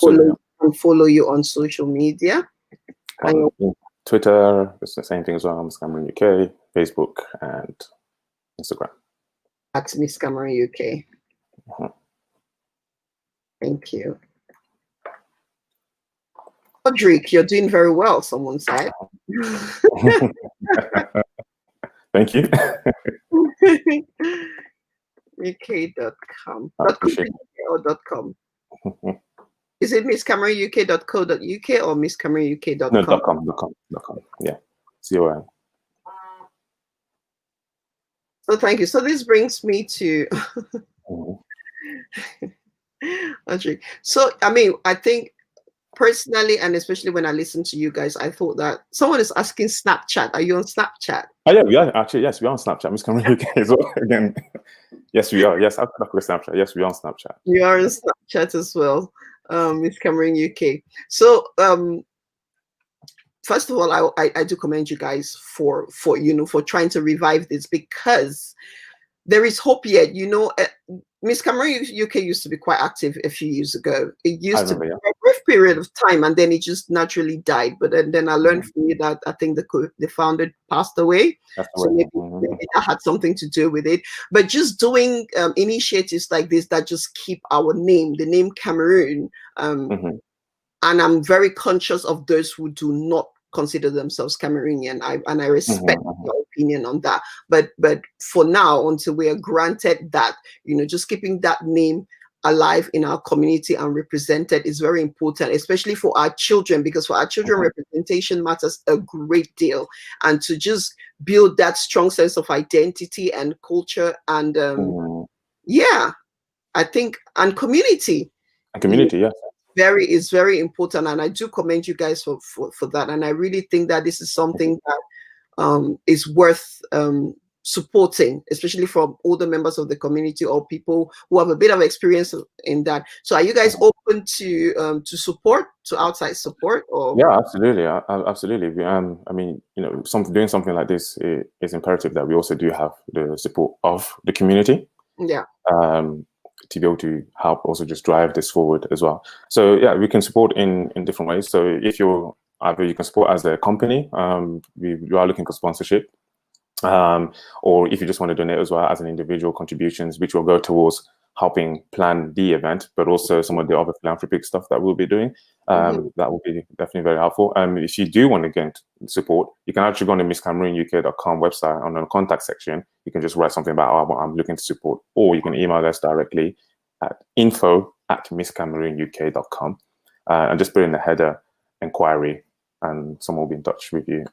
Follow you on social media. Twitter, it's the same thing as well. Miss Cameroon UK, Facebook, and Instagram. At Miss Cameroon UK. Thank you. Audric, you're doing very well, someone said. Thank you. UK.com. .com. Is it MissCameroonUK.co.uk or MissCameroonUK.com? No, .com. Yeah. COM. So thank you. So this brings me to Audric. So I mean, I think personally, and especially when I listen to you guys, I thought that someone is asking Snapchat. Are you on Snapchat? Oh yeah, we are actually. Yes, we are on Snapchat. Miss Cameroon UK as well. Again, yes, we are. Yes, I'll talk with Snapchat. Yes, we are on Snapchat. You are on Snapchat as well, Miss Cameroon UK. So, first of all, I do commend you guys for trying to revive this, because there is hope yet. Miss Cameroon UK used to be quite active a few years ago. It used to be a brief period of time, and then it just naturally died. But then I learned from you that I think the founder passed away. So maybe that had something to do with it. But just doing initiatives like this that just keep our name, the name Cameroon. And I'm very conscious of those who do not consider themselves Cameroonian. I respect your opinion on that. But for now, until we are granted that, just keeping that name alive in our community and represented is very important, especially for our children, because for our children, representation matters a great deal. And to just build that strong sense of identity and culture and Yeah, I think, and community. And community, yeah. Is very important, and I do commend you guys for that. And I really think that this is something that is worth supporting, especially from older members of the community or people who have a bit of experience in that. So are you guys open to support, to outside support? Or yeah, absolutely, absolutely. I mean, you know, doing something like this is imperative that we also do have the support of the community. Yeah. To be able to help also just drive this forward as well. So yeah, we can support in different ways. So if you're either you can support as a company, we are looking for sponsorship, or if you just want to donate as well as an individual contributions, which will go towards helping plan the event, but also some of the other philanthropic stuff that we'll be doing. That will be definitely very helpful. If you do want to get support, you can actually go on the MissCameroonUK.com website on the contact section. You can just write something about, I'm looking to support, or you can email us directly at info@MissCameroonUK.com and just put in the header inquiry, and someone will be in touch with you.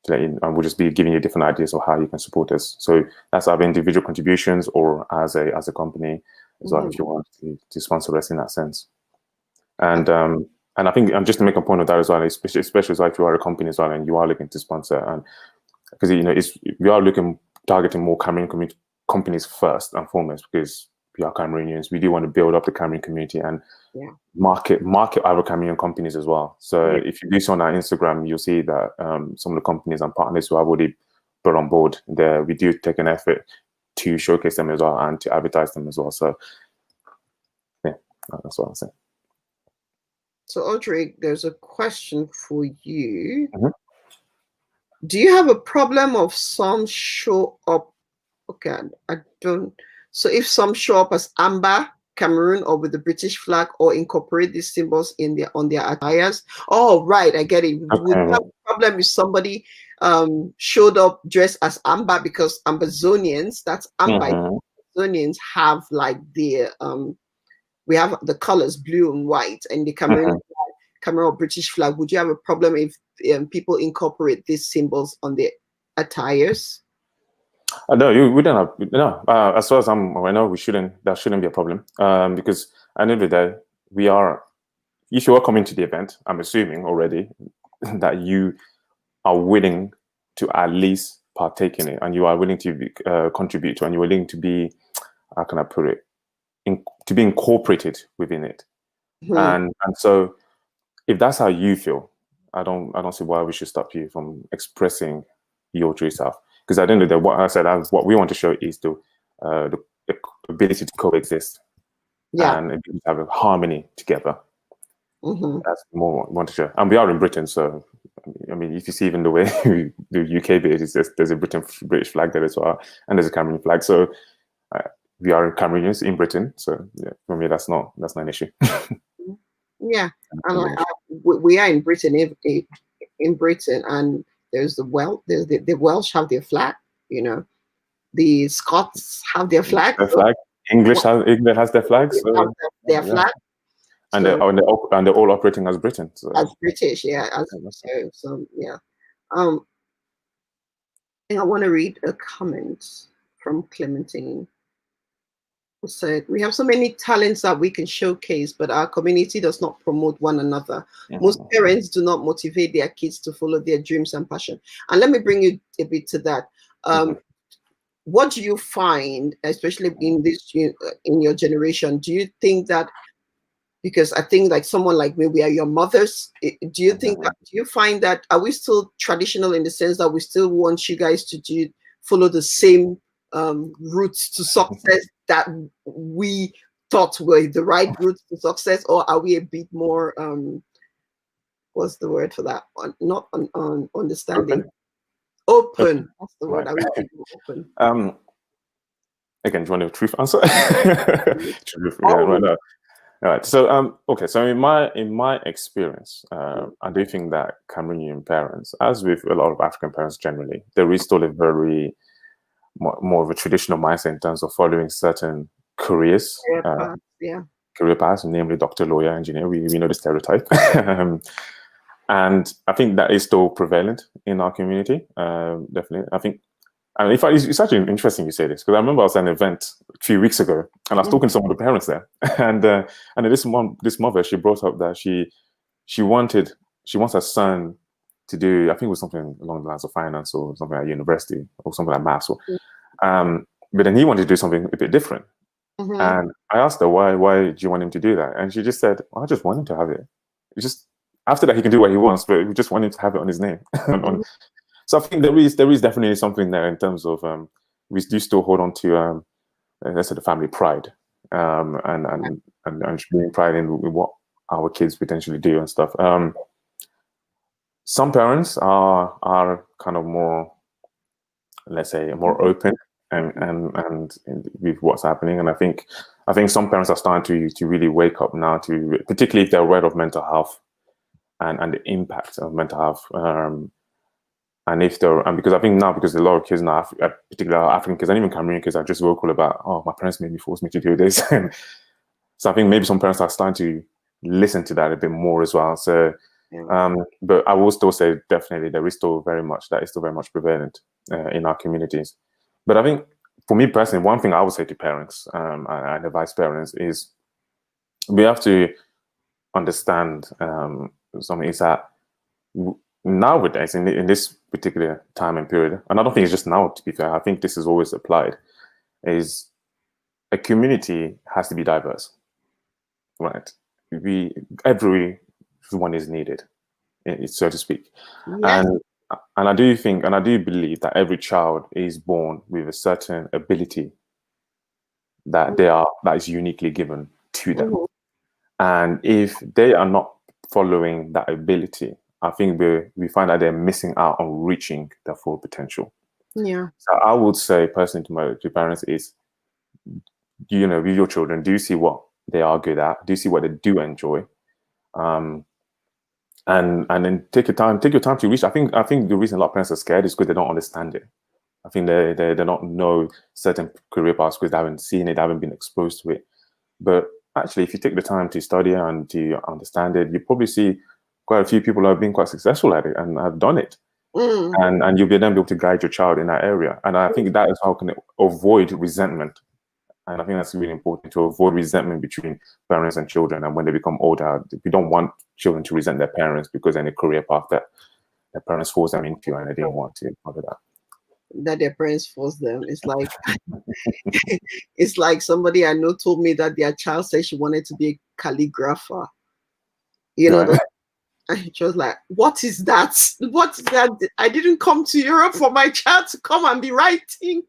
And we'll just be giving you different ideas of how you can support us. So that's either individual contributions or as a company as well, if you want to sponsor us in that sense. And I think just to make a point of that as well, especially as well if you are a company as well and you are looking to sponsor, and because you know we are targeting more Cameroon companies first and foremost, because we are Cameroonians. We do want to build up the Cameroon community and market other Cameroonian companies as well. So if you do so on our Instagram, you'll see that some of the companies and partners who have already brought on board there, we do take an effort to showcase them as well and to advertise them as well. So yeah, that's what I'm saying. So Audric, there's a question for you. Do you have a problem of some show up? Okay, I don't. So if some show up as amber, Cameroon, or with the British flag, or incorporate these symbols on their attires. Oh, right, I get it. Okay. Would you have a problem if somebody showed up dressed as amber, because Ambazonians, that's amber. Ambazonians have like the we have the colors blue and white, and the Cameroon Cameroon British flag. Would you have a problem if people incorporate these symbols on their attires? No, we don't have. No, as far as I know, that shouldn't be a problem. Because at the end of the day, if you are coming to the event, I'm assuming already that you are willing to at least partake in it, and you are willing to contribute to, and you're willing to be, how can I put it, to be incorporated within it. And so, if that's how you feel, I don't see why we should stop you from expressing your true self. Because at the end of the day, what I said, what we want to show is the ability to coexist and have a harmony together. That's more we want to show. And we are in Britain, so I mean, if you see even the way the UK bit is, there's a British flag there as well, and there's a Cameroon flag. So we are Cameroonians in Britain, so yeah, for me that's not an issue. Yeah, and we are in Britain, and there's the Welsh have their flag, you know, the Scots have their flag. England has their flag. So, their flag. And they're all operating as Britain. So. As British, yeah. So yeah. I think I want to read a comment from Clementine, who said, "We have so many talents that we can showcase, but our community does not promote one another. Most parents do not motivate their kids to follow their dreams and passion." And let me bring you a bit to that. What do you find, especially in your generation? Do you think that, because I think like someone like me, we are your mothers. Do you think that, do you find that, are we still traditional in the sense that we still want you guys to follow the same routes to success that we thought were the right routes to success, or are we a bit more what's the word for that one? Not understanding. Open. That's the word. I would say open. Again, do you want a truth answer? Truth, yeah, right now. All right. So okay. So in my experience, I do think that Cameroonian parents, as with a lot of African parents generally, there is still a very more of a traditional mindset in terms of following certain careers, career paths, namely doctor, lawyer, engineer. We know the stereotype, and I think that is still prevalent in our community. Definitely, I think And in fact, it's actually interesting you say this, because I remember I was at an event a few weeks ago, and I was talking to some of the parents there, and this mother, she brought up that she wants her son to do, I think it was something along the lines of finance or something at university or something like maths, but then he wanted to do something a bit different. And I asked her, why do you want him to do that? And she just said, well, I just want him to have it. It's just, after that he can do what he wants, but we just want him to have it on his name. So I think there is definitely something there in terms of we do still hold on to let's say the family pride, and being pride in what our kids potentially do and stuff. Some parents are kind of more, let's say, more open and with what's happening, and I think some parents are starting to really wake up now, to particularly if they're aware of mental health and the impact of mental health. And because I think now, because a lot of kids now, particularly African kids and even Cameroonian kids, are just vocal about, oh, my parents forced me to do this. So I think maybe some parents are starting to listen to that a bit more as well. So, but I will still say definitely that is still very much prevalent in our communities. But I think for me personally, one thing I would say to parents and advise parents is we have to understand something is that nowadays, in this particular time and period, and I don't think it's just now, to be fair, I think this is always applied, is a community has to be diverse, right? Everyone is needed, so to speak. Yes. And I do believe that every child is born with a certain ability that is uniquely given to them. And if they are not following that ability, I think we find that they're missing out on reaching their full potential. Yeah. So I would say personally to parents is, with your children, do you see what they are good at? Do you see what they do enjoy? And then take your time to reach. I think the reason a lot of parents are scared is because they don't understand it. I think they don't know certain career paths because they haven't seen it, they haven't been exposed to it. But actually, if you take the time to study and to understand it, you probably see quite a few people who have been quite successful at it and have done it. And you'll be then able to guide your child in that area. And I think that is how can avoid resentment. And I think that's really important, to avoid resentment between parents and children. And when they become older, we don't want children to resent their parents because any career path that their parents forced them into and they didn't want to cover that their parents forced them. It's like it's like somebody I know told me that their child said she wanted to be a calligrapher. And she was like, what is that? What's that? I didn't come to Europe for my child to come and be writing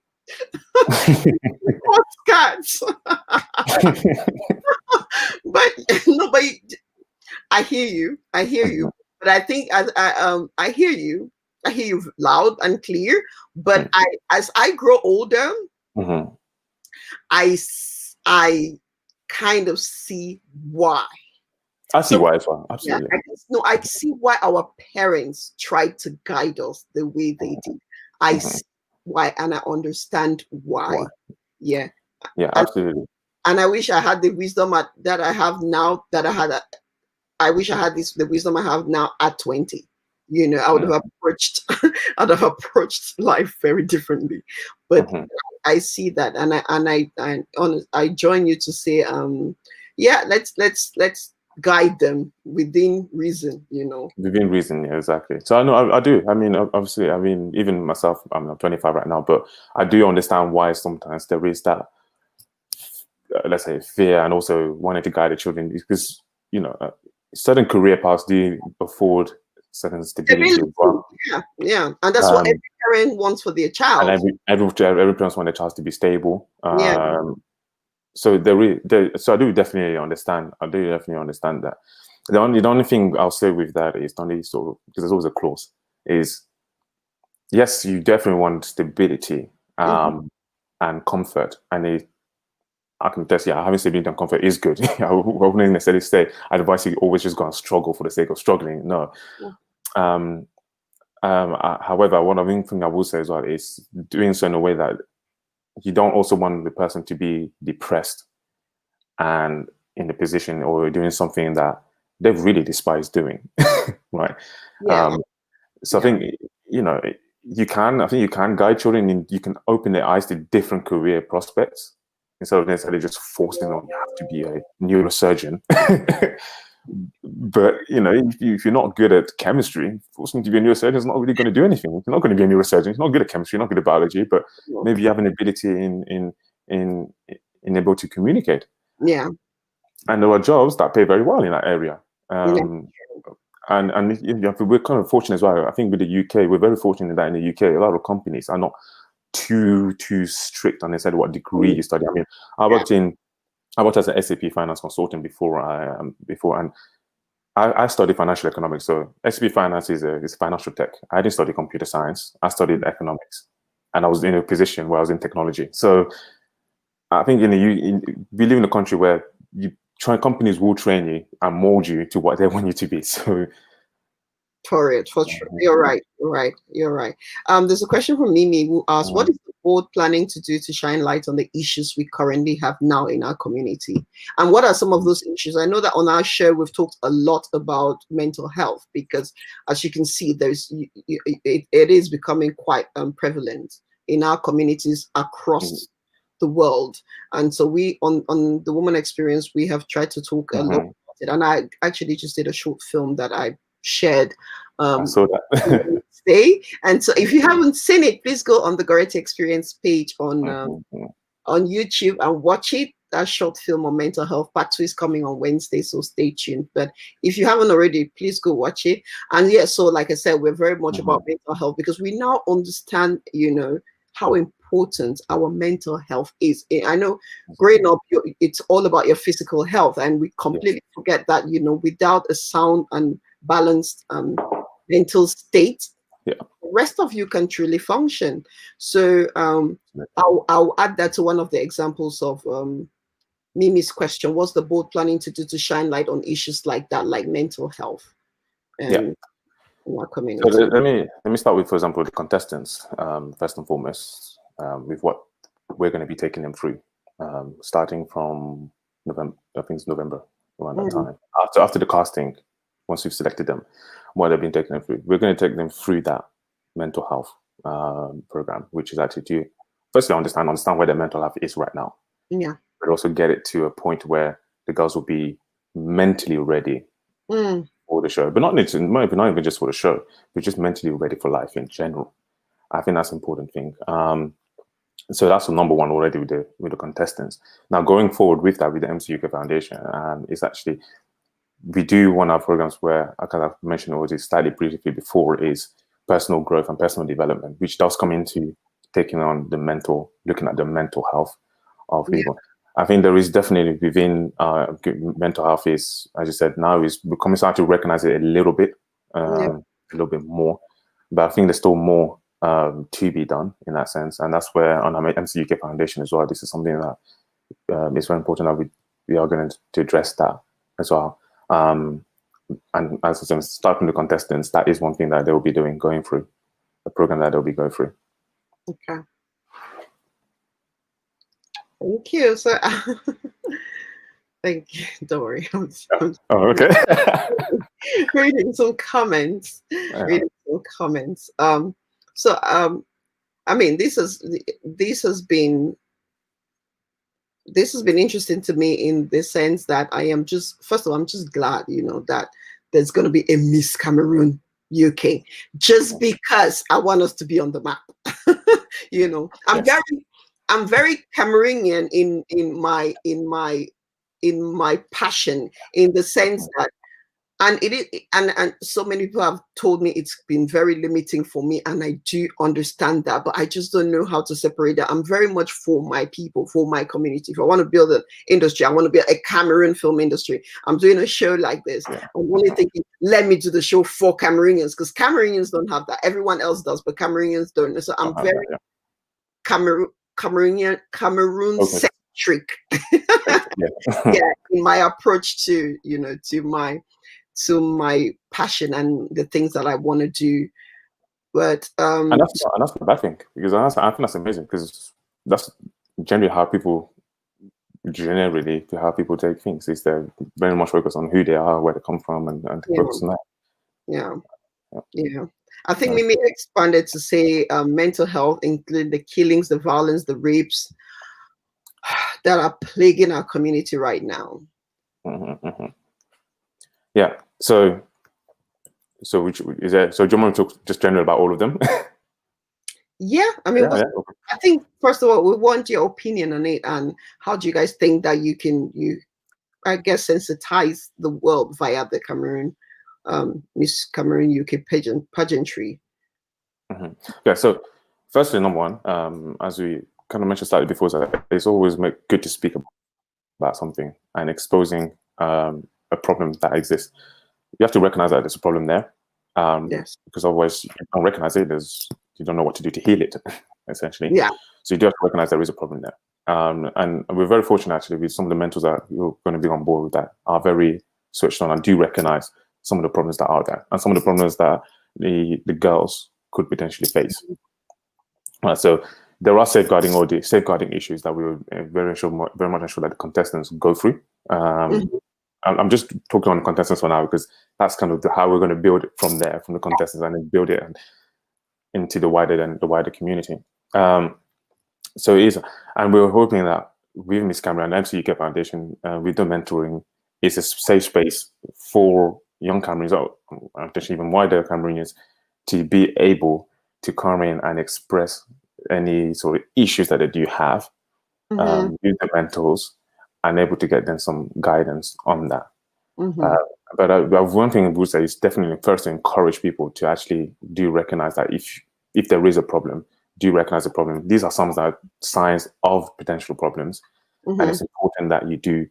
postcards. But I hear you. But I think I hear you loud and clear. But as I grow older, I kind of see why. I see why as well. Absolutely. Yeah, I see why our parents tried to guide us the way they did. I see why, and I understand why. Yeah. Yeah, absolutely. And I wish I had the wisdom that I have now. I wish I had the wisdom I have now at 20. I would have approached life very differently. But I see that, and I join you to say, let's guide them within reason, Within reason, yeah, exactly. So I know I do. I mean, obviously, even myself, I'm 25 right now, but I do understand why sometimes there is that, let's say, fear, and also wanting to guide the children, because certain career paths do afford certain stability as well. Yeah, and that's what every parent wants for their child. And every parent wants their child to be stable. So so I do definitely understand. That. The only thing I'll say with that is, because there's always a clause, is yes, you definitely want stability and comfort, and I can test, having stability and comfort is good. I wouldn't necessarily say I advise you always just go and struggle for the sake of struggling. No. However, one other thing I will say as well is doing so in a way that you don't also want the person to be depressed and in the position or doing something that they really despise doing, right? So I think, you can. I think you can guide children, and you can open their eyes to different career prospects instead of necessarily just forcing them, you have to be a neurosurgeon. But if you're not good at chemistry, forcing to be a neurosurgeon is not really going to do anything. You're not going to be a neurosurgeon. You're not good at chemistry. You're not good at biology. But maybe you have an ability in able to communicate. Yeah. And there are jobs that pay very well in that area. And we're kind of fortunate as well. I think with the UK, we're very fortunate that in the UK, a lot of companies are not too strict on necessarily what degree you study. I mean, I worked as an SAP finance consultant before, and I studied financial economics. So SAP finance is financial tech. I didn't study computer science. I studied economics, and I was in a position where I was in technology. So I think we live in a country where companies will train you and mold you to what they want you to be. So for sure. You're right. There's a question from Mimi who asks, what is the board planning to do to shine light on the issues we currently have now in our community? And what are some of those issues? I know that on our show, we've talked a lot about mental health because, as you can see, it is becoming quite prevalent in our communities across the world. And so we, on the Woman Experience, we have tried to talk a lot about it. And I actually just did a short film that I shared I saw that. today. And so if you haven't seen it, please go on the GORETTI Experience page on YouTube and watch it. That short film on mental health. Part 2 is coming on Wednesday, so stay tuned. But if you haven't already, please go watch it. And yeah, so like I said, we're very much about mental health because we now understand, how important our mental health is. I know growing up, it's all about your physical health, and we completely forget that, without a sound and balanced mental state, the rest of you can truly function. So I'll add that to one of the examples of Mimi's question. What's the board planning to do to shine light on issues like that, like mental health in our community? So let me start with, for example, the contestants, first and foremost, with what we're going to be taking them through, starting from November. I think it's November around that time. After the casting, once we've selected them, what they've been taking them through, we're going to take them through that mental health program, which is actually to firstly understand where their mental health is right now. Yeah. But also get it to a point where the girls will be mentally ready for the show, but not even just for the show, but just mentally ready for life in general. I think that's an important thing. So that's the number one already with the contestants. Now going forward with that, with the MC UK Foundation, is actually we do one of our programs where, like I've mentioned already slightly briefly before, is personal growth and personal development, which does come into looking at the mental health of people. I think there is definitely within mental health is, as you said, now is becoming starting to recognize it a little bit more, but I think there's still more to be done in that sense, and that's where on our MC UK Foundation as well, this is something that is very important that we are going to address that as well. And as I said, starting the contestants, that is one thing that they will be doing, going through the program that they'll be going through. Okay. Thank you. So, thank you. Don't worry. I'm okay. reading some comments. So, I mean, this has been interesting to me in the sense that I'm just glad, that there's going to be a Miss Cameroon UK, just because I want us to be on the map. I'm very Cameroonian in my passion, in the sense that, and so many people have told me it's been very limiting for me, and I do understand that, but I just don't know how to separate that. I'm very much for my people, for my community. If I want to build an industry, I want to build a Cameroon film industry. I'm doing a show like this. I'm only thinking, let me do the show for Cameroonians, because Cameroonians don't have that. Everyone else does, but Cameroonians don't. So I'm very Cameroon centric. In my approach to to my passion and the things that I want to do. But and that's not a bad thing, because I think that's amazing, because that's generally how people take things, is they're very much focused on who they are, where they come from, and focus on that. I think Mimi expanded to say mental health, including the killings, the violence, the rapes that are plaguing our community right now. Yeah. So which is there? So do you want to talk just generally about all of them? Yeah, I mean, I think first of all, we want your opinion on it, and how do you guys think that I guess, sensitize the world via the Cameroon, Miss Cameroon UK pageantry? Yeah. So, firstly, number one, as we kind of mentioned slightly before, it's always good to speak about something and exposing a problem that exists. You have to recognize that there's a problem there, Yes. because otherwise, you don't recognize it. You don't know what to do to heal it, essentially. Yeah. So you do have to recognize there is a problem there. And we're very fortunate, actually, with some of the mentors that you're going to be on board with that are very switched on and do recognize some of the problems that are there and some of the problems that the girls could potentially face. So there are safeguarding issues that we will very much ensure that the contestants go through. I'm just talking on the contestants for now because that's kind of how we're going to build it from there, from the contestants, and then build it into the wider community. So it is, and we're hoping that with Miss Cameroon and MC UK Foundation, with the mentoring, it's a safe space for young Cameroonians, or potentially even wider Cameroonians, to be able to come in and express any sort of issues that they do have, with the mentors, and able to get them some guidance on that. But one thing I would say is definitely first to encourage people to actually do recognize that if there is a problem, do recognize the problem. These are some of the signs of potential problems, and it's important that you do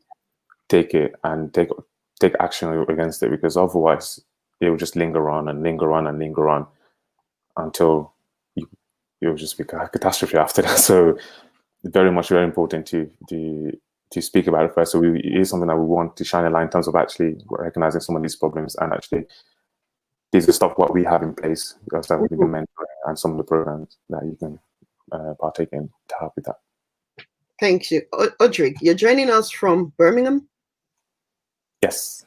take it and take action against it, because otherwise it will just linger on and linger on and linger on until you'll just be a catastrophe after that. So very important to speak about it first. So it is something that we want to shine a light in terms of actually recognizing some of these problems, and actually these are stuff what we have in place, with the mentoring and some of the programs that you can partake in to help with that. Thank you. Audric, you're joining us from Birmingham? Yes.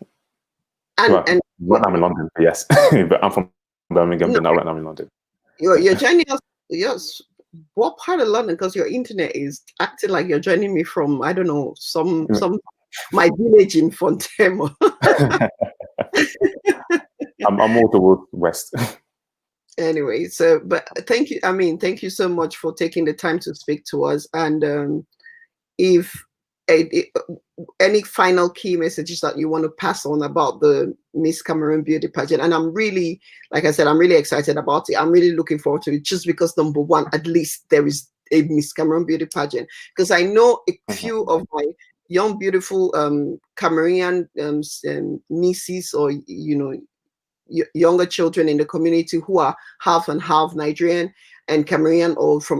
And right now I'm in London, yes. But I'm from Birmingham, but now right now I'm in London. You're joining us, yes. What part of London? Because your internet is acting like you're joining me from, I don't know, my village in Fontaine. I'm more towards west. Anyway, but thank you. I mean, thank you so much for taking the time to speak to us. And if any final key messages that you want to pass on about the Miss Cameroon beauty pageant, and I'm really, like I said, I'm really excited about it. I'm really looking forward to it, just because number one, at least there is a Miss Cameroon beauty pageant, because I know a few of my young, beautiful Cameroonian nieces, or younger children in the community who are half and half Nigerian and Cameroonian,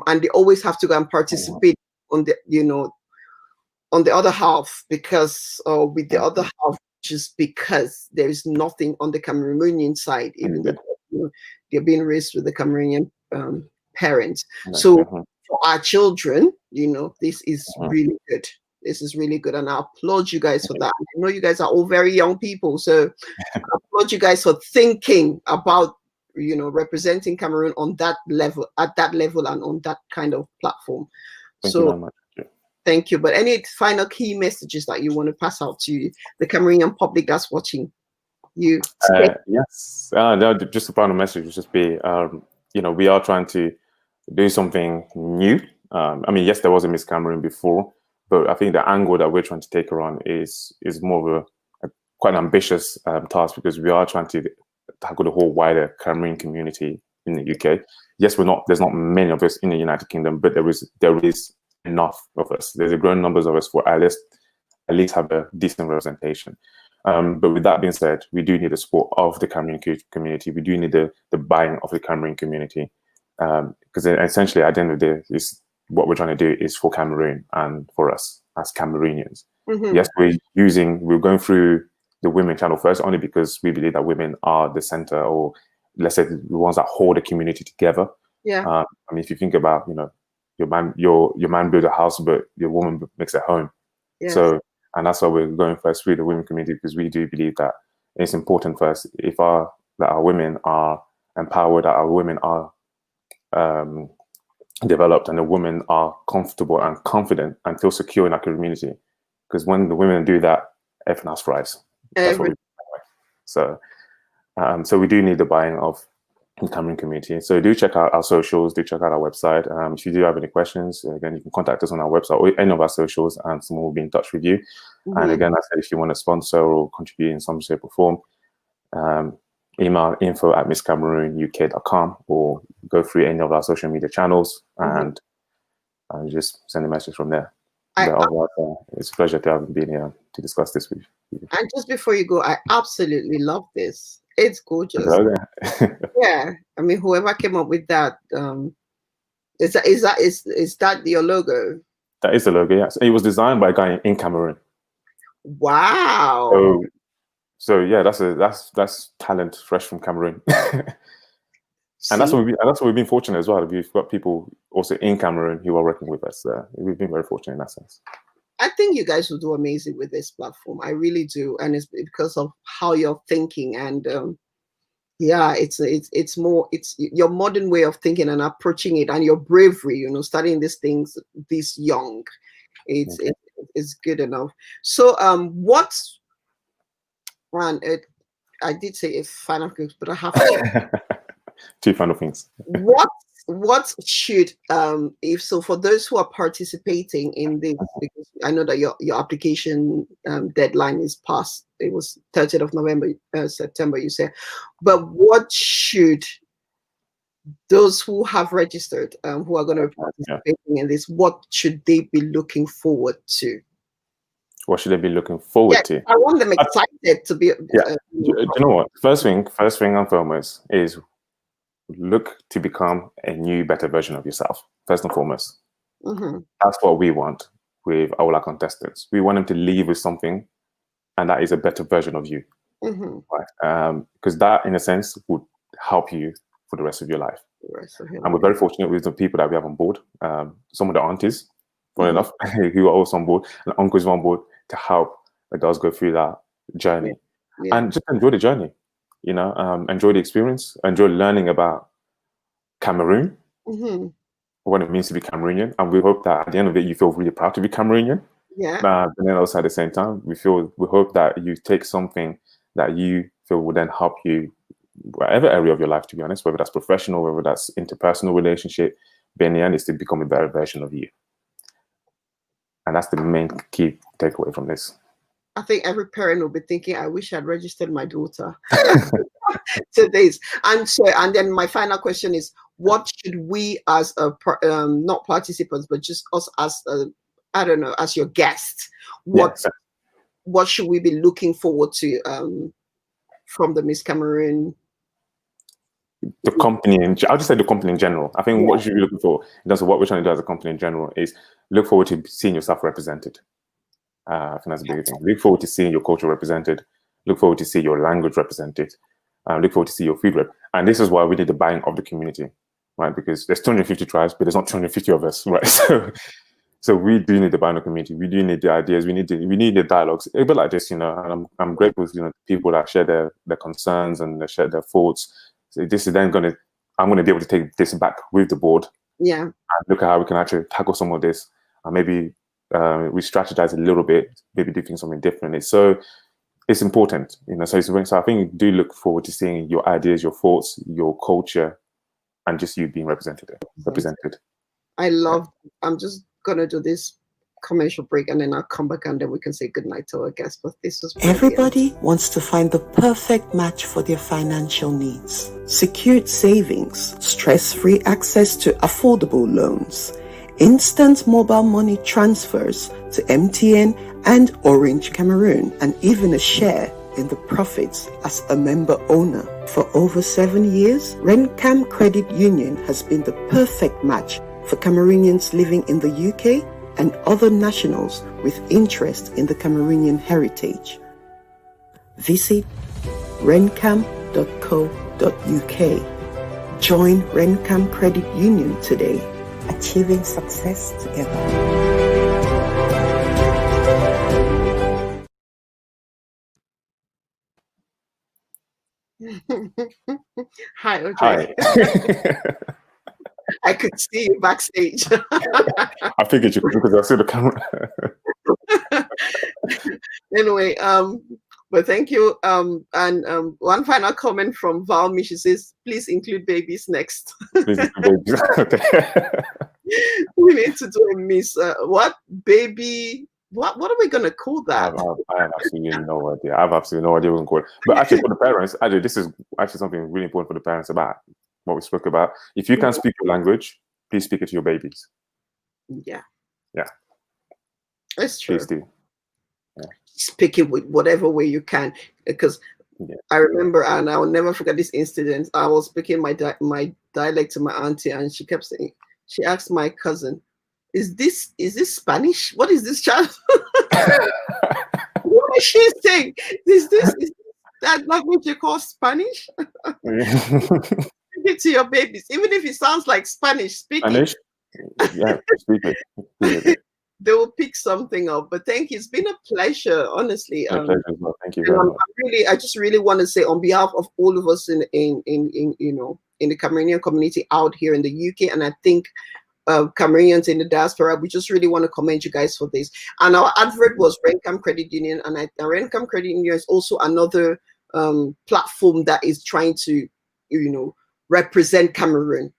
and they always have to go and participate on the other half, because with the other half, just because there is nothing on the Cameroonian side, even though they're being raised with the Cameroonian parents. So for our children, this is really good. This is really good, and I applaud you guys for that. I know you guys are all very young people, so I applaud you guys for thinking about representing Cameroon on that level, at that level, and on that kind of platform. Thank you very much. Thank you. But any final key messages that you want to pass out to the Cameroonian public that's watching you? Yes. Just a final message would just be, we are trying to do something new. I mean, yes, there was a Miss Cameroon before, but I think the angle that we're trying to take her on is more of a quite ambitious task, because we are trying to tackle the whole wider Cameroon community in the UK. Yes, there's not many of us in the United Kingdom, but there is enough of us. There's a growing numbers of us for at least have a decent representation. But with that being said, we do need the support of the Cameroon community. We do need the buying of the Cameroon community, because essentially at the end of the day, what we're trying to do is for Cameroon and for us as Cameroonians. Yes, we're going through the women channel first, only because we believe that women are the center, or let's say the ones that hold the community together. Yeah. I mean, if you think about, your man build a house, but your woman makes a home. Yes. So, and that's why we're going first through the women community, because we do believe that it's important first, that our women are empowered, that our women are developed, and the women are comfortable and confident and feel secure in our community. Because when the women do that, everything else thrives. That's what we do. So, so we do need the buy-in of the Cameroon community. So do check out our socials, do check out our website. If you do have any questions, again, you can contact us on our website or any of our socials, and someone will be in touch with you. And again, I said, if you want to sponsor or contribute in some shape or form, email info@misscameroonuk.com, or go through any of our social media channels and just send a message from there. It's a pleasure to have been here to discuss this with you. And just before you go, I absolutely love this. It's gorgeous. Yeah, I mean, whoever came up with that, is that your logo? That is the logo. Yes, it was designed by a guy in Cameroon. Wow. So yeah, that's talent fresh from Cameroon. And that's what we've been fortunate as well. We've got people also in Cameroon who are working with us. We've been very fortunate in that sense. I think you guys will do amazing with this platform. I really do, and it's because of how you're thinking, and yeah, it's your modern way of thinking and approaching it, and your bravery. You know, studying these things this young, it's good enough. So, I did say a final thing, but I have to. Two final things. What should if so, for those who are participating in this, because I know that your application deadline is past, it was 30th of November, September, you said, but what should those who have registered, who are going to be participating in this, what should they be looking forward to? What should they be looking forward to? I want them excited to be. Do you know what? First thing and foremost is look to become a new, better version of yourself. First and foremost, that's what we want with all our contestants. We want them to leave with something, and that is a better version of you, right? Because that, in a sense, would help you for the rest of your life. And we're very fortunate with the people that we have on board. Some of the aunties, funny enough, who are also on board, and uncles are on board to help the girls go through that journey, and just enjoy the journey. You know, enjoy the experience, enjoy learning about Cameroon, what it means to be Cameroonian, and we hope that at the end of it, you feel really proud to be Cameroonian. But then also at the same time, we hope that you take something that you feel will then help you, whatever area of your life, to be honest, whether that's professional, whether that's interpersonal relationship, but in the end, is to become a better version of you. And that's the main key takeaway from this. I think every parent will be thinking, I wish I'd registered my daughter to this. And then my final question is, what should we as not participants, but just us as I don't know, as your guests, what should we be looking forward to from the Miss Cameroon? The company, I'll just say the company in general. I think what you should be looking for in terms of what we're trying to do as a company in general is look forward to seeing yourself represented. I think that's a big thing. Look forward to seeing your culture represented. Look forward to see your language represented. Look forward to see your food rep. And this is why we need the buying of the community, right? Because there's 250 tribes, but there's not 250 of us, right? So we do need the buying of the community. We do need the ideas. We need the dialogues. A bit like this, you know. And I'm grateful, you know, people that share their concerns and they share their thoughts. So this is then I'm gonna be able to take this back with the board. And look at how we can actually tackle some of this, and maybe we strategize a little bit, maybe do something differently. So it's important, you know. So I think do look forward to seeing your ideas, your thoughts, your culture, and just you being represented. I love. I'm just gonna do this commercial break, and then I'll come back, and then we can say goodnight to our guests. But this was brilliant. Everybody wants to find the perfect match for their financial needs. Secured savings, stress-free access to affordable loans, instant mobile money transfers to MTN and Orange Cameroon, and even a share in the profits as a member owner. For over 7 years, Rencam Credit Union has been the perfect match for Cameroonians living in the UK and other nationals with interest in the Cameroonian heritage. Visit rencam.co.uk. Join Rencam Credit Union today, achieving success together. Hi, Audrey. Hi. I could see you backstage. I figured you could because I see the camera. Anyway, but thank you. And one final comment from Valmy. She says, please include babies next. Please include babies. Okay. We need to do a Miss what baby? What are we gonna call that? I have absolutely no idea. I have absolutely no idea what we can call it. But actually, for the parents, actually, this is actually something really important for the parents about what we spoke about. If you can speak your language, please speak it to your babies. Yeah. Yeah. It's true. Please do. Yeah. Speak it with whatever way you can, because I remember, and I will never forget this incident. I was speaking my dialect to my auntie, and she kept saying, she asked my cousin, is this Spanish? What is this child? What is she saying? Is that language you call Spanish? Speak it to your babies, even if it sounds like Spanish. Speak Spanish? it. Yeah, speak it. They will pick something up. But thank you. It's been a pleasure, honestly. Pleasure as well. Thank you very much. I just really want to say, on behalf of all of us in the Cameroonian community out here in the UK, and I think Cameroonians in the diaspora, we just really want to commend you guys for this. And our advert was Rencam Credit Union, and Rencam Credit Union is also another platform that is trying to, represent Cameroon,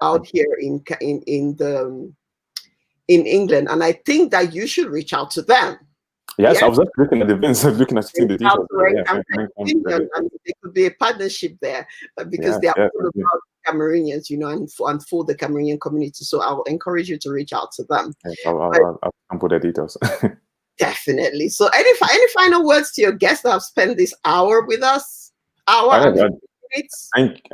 out here in England. And I think that you should reach out to them. Yes, I was just looking at the events, looking at the details. And there could be a partnership there because they are all about Cameroonians, and for the Cameroonian community. So I will encourage you to reach out to them. Yes, I'll put their details. Definitely. So any final words to your guests that have spent this hour with us? I'll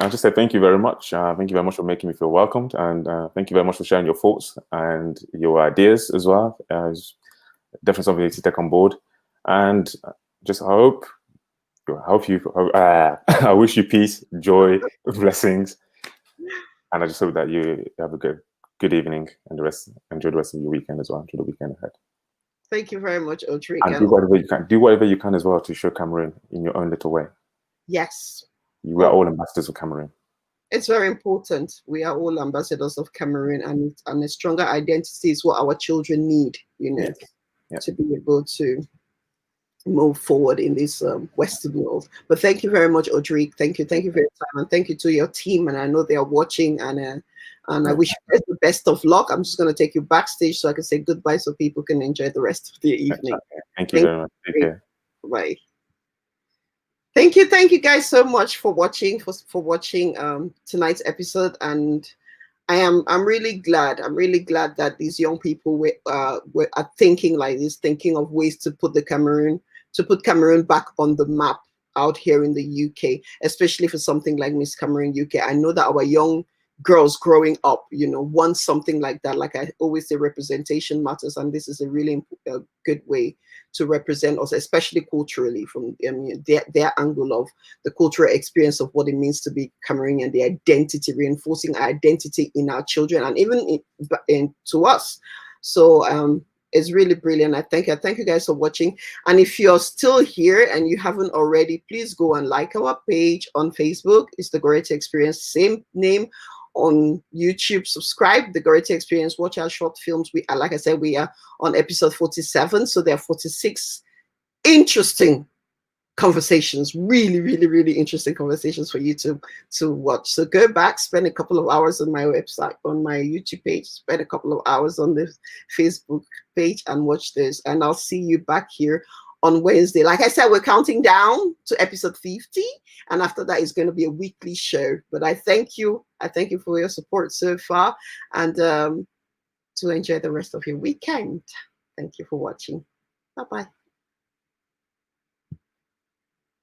just say thank you very much. Thank you very much for making me feel welcomed, and thank you very much for sharing your thoughts and your ideas as well. Definitely something to take on board, and just I wish you peace, joy, blessings, and I just hope that you have a good evening and enjoy the rest of your weekend as well. Enjoy the weekend ahead. Thank you very much, Audric. And do whatever you can. Do whatever you can as well to show Cameroon in your own little way. Yes. You are all ambassadors of Cameroon. It's very important. We are all ambassadors of Cameroon, and a stronger identity is what our children need, to be able to move forward in this Western world. But thank you very much, Audric. Thank you for your time, and thank you to your team. And I know they are watching, and I wish you guys the best of luck. I'm just going to take you backstage so I can say goodbye, so people can enjoy the rest of the evening. Thank you very much. Take care. Bye. Thank you guys so much for watching tonight's episode, and I'm really glad that these young people are thinking like this, thinking of ways to put Cameroon back on the map out here in the UK, especially for something like Miss Cameroon UK. I know that our young girls growing up, want something like that. Like I always say, representation matters, and this is a really good way to represent us, especially culturally, from their angle of the cultural experience of what it means to be Cameroonian, the identity, reinforcing our identity in our children and even to us. So it's really brilliant. I thank you guys for watching. And if you're still here and you haven't already, please go and like our page on Facebook. It's the GORETTI Experience, same name. On YouTube, subscribe, the GORETTI Experience, watch our short films. Like I said, we are on episode 47, so there are 46 interesting conversations, really interesting conversations for you to watch. So go back, spend a couple of hours on my website, on my YouTube page, spend a couple of hours on the Facebook page and watch this, and I'll see you back here on Wednesday. Like I said, we're counting down to episode 50, and after that it's going to be a weekly show. But I thank you for your support so far, and to enjoy the rest of your weekend. Thank you for watching. Bye-bye.